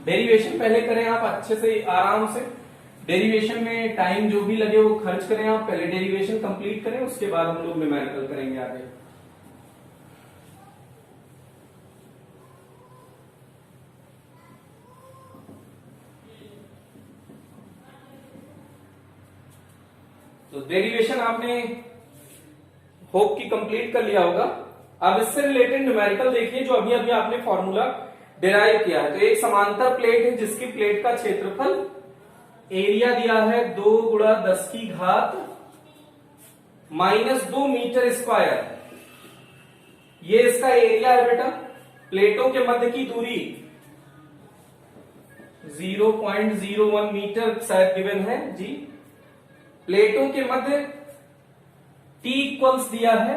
डेरिवेशन पहले करें आप अच्छे से, आराम से। डेरिवेशन में टाइम जो भी लगे वो खर्च करें आप, पहले डेरिवेशन कंप्लीट करें, उसके बाद हम लोग न्यूमेरिकल करेंगे आगे। तो डेरिवेशन आपने होप की कंप्लीट कर लिया होगा। अब इससे रिलेटेड न्यूमेरिकल देखिए, जो अभी अभी आपने फॉर्मूला डिराइव किया है। तो एक समांतर प्लेट है जिसकी प्लेट का क्षेत्रफल, एरिया दिया है 2 गुणा 10 की घात -2 मीटर स्क्वायर। ये इसका एरिया है बेटा। प्लेटों के मध्य की दूरी 0.01 मीटर शायद गिवन है जी। प्लेटों के मध्य T इक्वल्स दिया है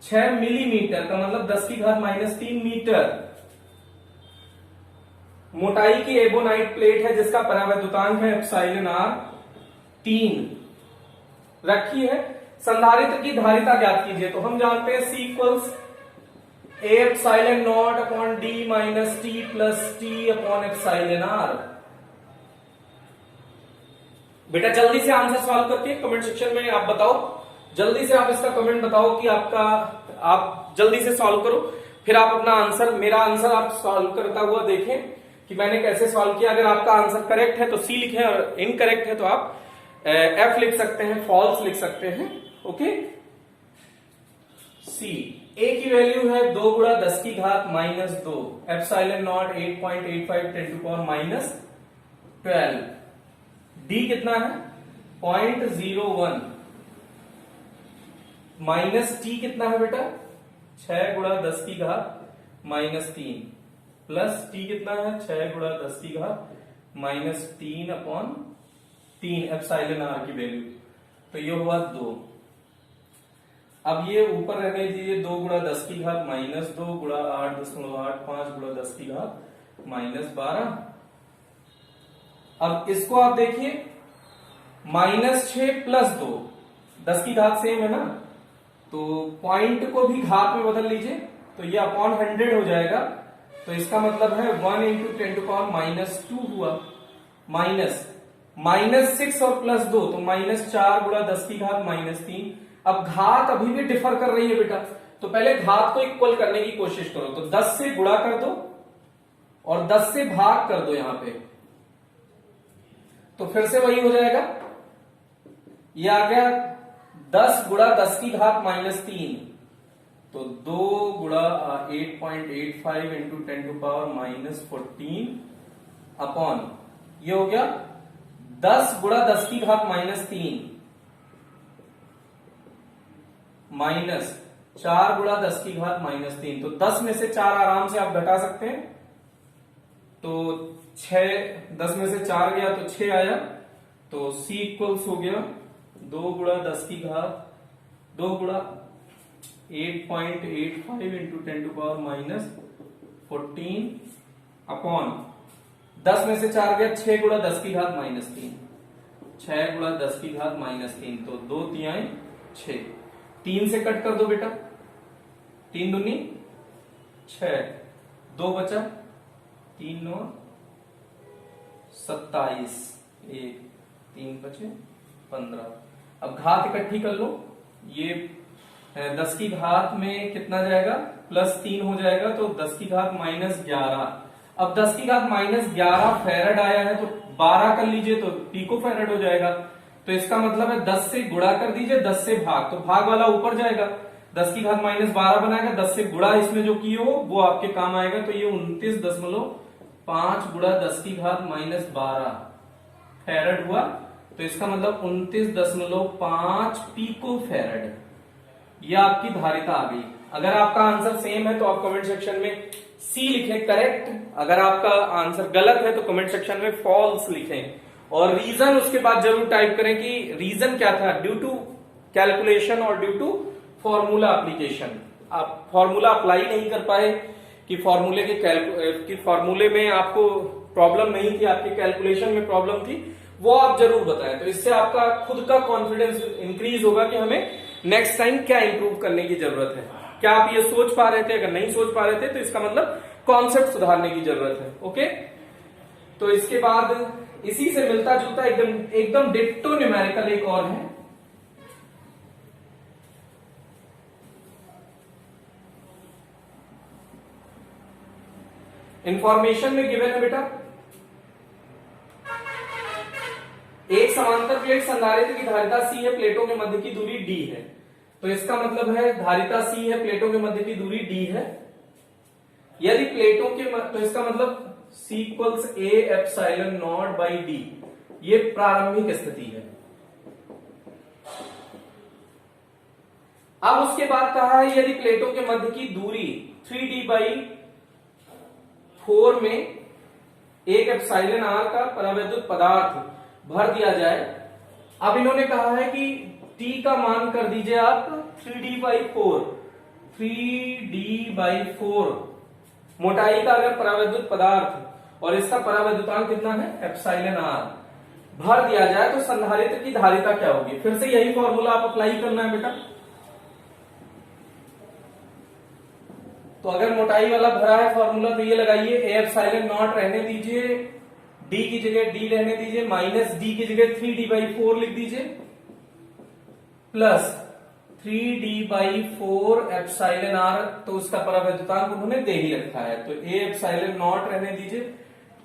6 मिलीमीटर, का मतलब 10 की घात -3 मीटर। मोटाई की एबोनाइट प्लेट है जिसका परावैद्युतांक है एप्सिलॉन R3 रखी है। संधारित्र की धारिता ज्ञात कीजिए। तो हम जानते हैं C equals A epsilon naught upon D minus T plus T upon epsilon R। बेटा जल्दी से आंसर सॉल्व करके कमेंट सेक्शन में आप बताओ, जल्दी से आप इसका कमेंट बताओ कि आप जल्दी से सॉल्व करो, फिर आप अपना आंसर, मेरा आंसर आप सॉल्व करता हुआ देखें कि मैंने कैसे सॉल्व किया। अगर आपका आंसर करेक्ट है तो C लिखें, और इनकरेक्ट है तो आप F लिख सकते हैं, फॉल्स लिख सकते हैं। ओके, C A की वैल्यू है 2 गुणा 10 की घात -2, epsilon naught 8.85 10 to power -12। D कितना है 0.01, माइनस T कितना है बेटा 6 गुणा 10 की घात -3, प्लस T कितना है 6 गुणा 10 की घात -3 अपॉन 3 एप्सिलॉन R की वैल्यू, तो ये हुआ 2। अब ये ऊपर रहने दीजिए, 2 गुणा 10 की घात -2 गुणा 8.85 गुणा 10 की घात -12। अब इसको आप देखिए, -6 प्लस 2, 10 की घात सेम है ना, तो पॉइंट को भी घात में बदल लीजिए, तो ये अपॉन 100 हो जाएगा। तो इसका मतलब है 1 इंटू 10 टू पावर -2 हुआ, -6 और प्लस 2, तो -4 गुणा 10 की घात -3। अब घात अभी भी डिफर कर रही है बेटा, तो पहले घात को इक्वल करने की कोशिश करो, तो 10 से गुणा कर दो और 10 से भाग कर दो यहां पे, तो फिर से वही हो जाएगा। ये आ गया 10 गुणा 10 की घात -3, तो 2 गुणा 8.85 इंटू 10 टू पावर -14 अपॉन ये हो गया 10 गुणा 10 की घात -3 माइनस 4 गुणा 10 की घात -3, तो 10 में से 4 आराम से आप घटा सकते हैं, तो 6, 10 में से 4 गया तो 6 आया, तो C इक्वल्स हो गया 2 गुणा 10 की घात 2 गुणा 8.85 इंटू 10 टू पावर -14 अपॉन 10 में से 4 गया 6 गुणा 10 की घात -3, 6 गुणा 10 की घात -3, तो 2 तिहाई 6, 3 से कट कर दो बेटा, 3 दूनी 6, 2 बचा, 3 9 27, 1 3 बचे 15। अब घात इकट्ठी कर लो, ये 10 की घात में कितना जाएगा +3 हो जाएगा, तो 10 की घात -11। अब 10 की घात -11 फैराड आया है, तो 12 कर लीजिए तो पिको फैराड हो जाएगा, तो इसका मतलब है 10 से गुणा कर दीजिए, 10 से भाग, तो भाग वाला ऊपर जाएगा, 10 की घात -12 बनाएगा, 10 से गुणा इसमें जो किए हो वो आपके काम आएगा, तो ये 29.5 गुणा 10 की घात -12 फैराड हुआ, तो इसका मतलब 29.5 पिको फैराड। ये आपकी धारिता आ गई। अगर आपका आंसर सेम है तो आप कमेंट सेक्शन में सी लिखें करेक्ट, अगर आपका आंसर गलत है तो कमेंट सेक्शन में फॉल्स लिखें, और रीजन उसके बाद जरूर टाइप करें कि रीजन क्या था, ड्यू टू कैलकुलेशन और ड्यू टू फॉर्मूला एप्लीकेशन। आप फॉर्मूला अप्लाई नहीं कर पाए कि फॉर्मूले में आपको प्रॉब्लम नहीं थी, आपके कैलकुलेशन में प्रॉब्लम थी, वो आप जरूर बताएं, तो इससे आपका खुद का कॉन्फिडेंस इंक्रीज होगा कि हमें नेक्स्ट टाइम क्या इंप्रूव करने की जरूरत है। क्या आप ये सोच पा रहे थे? अगर नहीं सोच पा रहे थे तो इसका मतलब कॉन्सेप्ट सुधारने की जरूरत है। ओके, तो इसके बाद इसी से मिलता जुलता एकदम डिट्टो न्यूमेरिकल एक और है, इंफॉर्मेशन में गिवन है बेटा, एक समांतर प्लेट संधारित्र की धारिता C है, प्लेटों के मध्य की दूरी D है, तो इसका मतलब है धारिता C है, प्लेटों के मध्य की दूरी D है। यदि प्लेटों के तो इसका मतलब C equals A epsilon not by D, ये प्रारंभिक स्थिति है। अब उसके बाद कहा है यदि प्लेटों के मध्य की दूरी 3D/4 में एक एप्सिलॉन r का परावैद्युत पदार्थ भर दिया जाए। अब इन्होंने कहा है कि t का मान कर दीजिए आप 3D/4 मोटाई का अगर परावैद्युत पदार्थ और इसका परावैद्युतांक कितना है एप्सिलॉन r भर दिया जाए तो संधारित्र की धारिता क्या होगी। फिर से यही फॉर्मूला आप अप्लाई करना है बेटा। तो अगर मोटाई वाला भरा है फॉर्मूला तो ये लगाइए, ए एप्सिलॉन नॉट रहने दीजिए, d की जगह d रहने दीजिए, -d की जगह 3D/4 लिख दीजिए, प्लस 3D/4 एप्सिलॉन r, तो उसका परावैद्युतांक उन्होंने दे ही रखा है, तो ए एप्सिलॉन नॉट रहने दीजिए,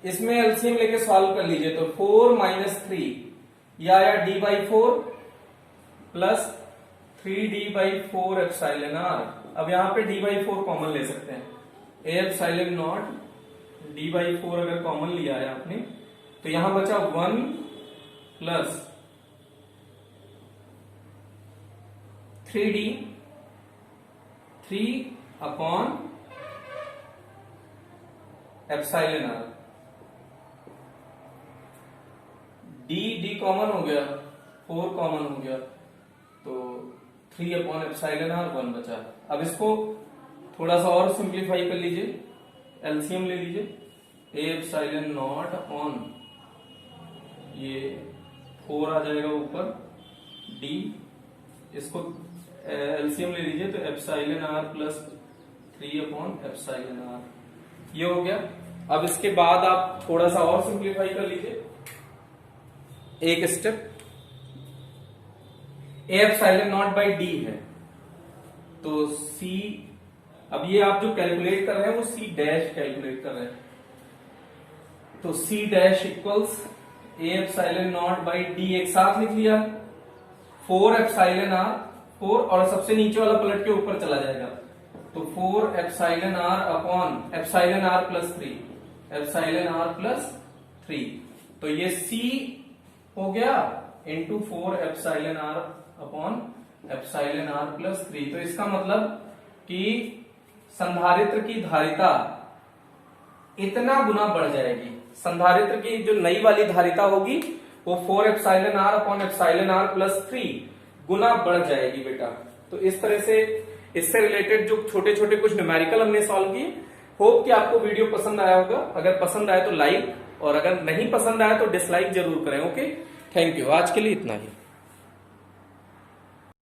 इसमें एलसीएम लेके सॉल्व कर लीजिए, तो 4 - 3 या d/4 plus 3D/4 epsilon r। अब यहां पे d/4 कॉमन ले सकते हैं, ए एप्सिलॉन नॉट d/4 अगर कॉमन लिया है आपने तो यहां बचा 1 plus 3D 3 upon epsilon r, d common हो गया, 4 कॉमन हो गया, तो 3 अपॉन एप्सिलॉन r 1 बचा। अब इसको थोड़ा सा और सिंप्लीफाई कर लीजिए, एलसीएम ले लीजिए, ए एप्सिलॉन नॉट अपॉन ये 4 आ जाएगा ऊपर, d, इसको एलसीएम ले लीजिए तो epsilon r plus 3 upon epsilon r, ये हो गया। अब इसके बाद आप थोड़ा सा और सिंप्लीफाई कर लीजिए, एक step, A epsilon not by d है, तो C, अब ये आप जो कैलकुलेट कर रहे हैं वो C डैश कैलकुलेट कर रहे हैं, तो C dash equals A epsilon not by D एक साथ लिख लिया, 4 एप्सिलॉन R, 4 और सबसे नीचे वाला पलट के ऊपर चला जाएगा, तो 4 epsilon R upon epsilon R plus 3, epsilon R plus 3, तो ये C हो गया into 4 epsilon R upon epsilon R plus 3। तो इसका मतलब कि संधारित्र की धारिता इतना गुना बढ़ जाएगी, संधारित्र की जो नई वाली धारिता होगी वो 4 epsilon R upon epsilon R plus 3 गुना बढ़ जाएगी बेटा। तो इस तरह से इससे रिलेटेड जो छोटे छोटे कुछ न्यूमेरिकल हमने सॉल्व किए। होप कि आपको वीडियो पसंद आया होगा, अगर पसंद आया तो लाइक, और अगर नहीं पसंद आया तो डिसलाइक जरूर करें। ओके, थैंक यू, आज के लिए इतना ही।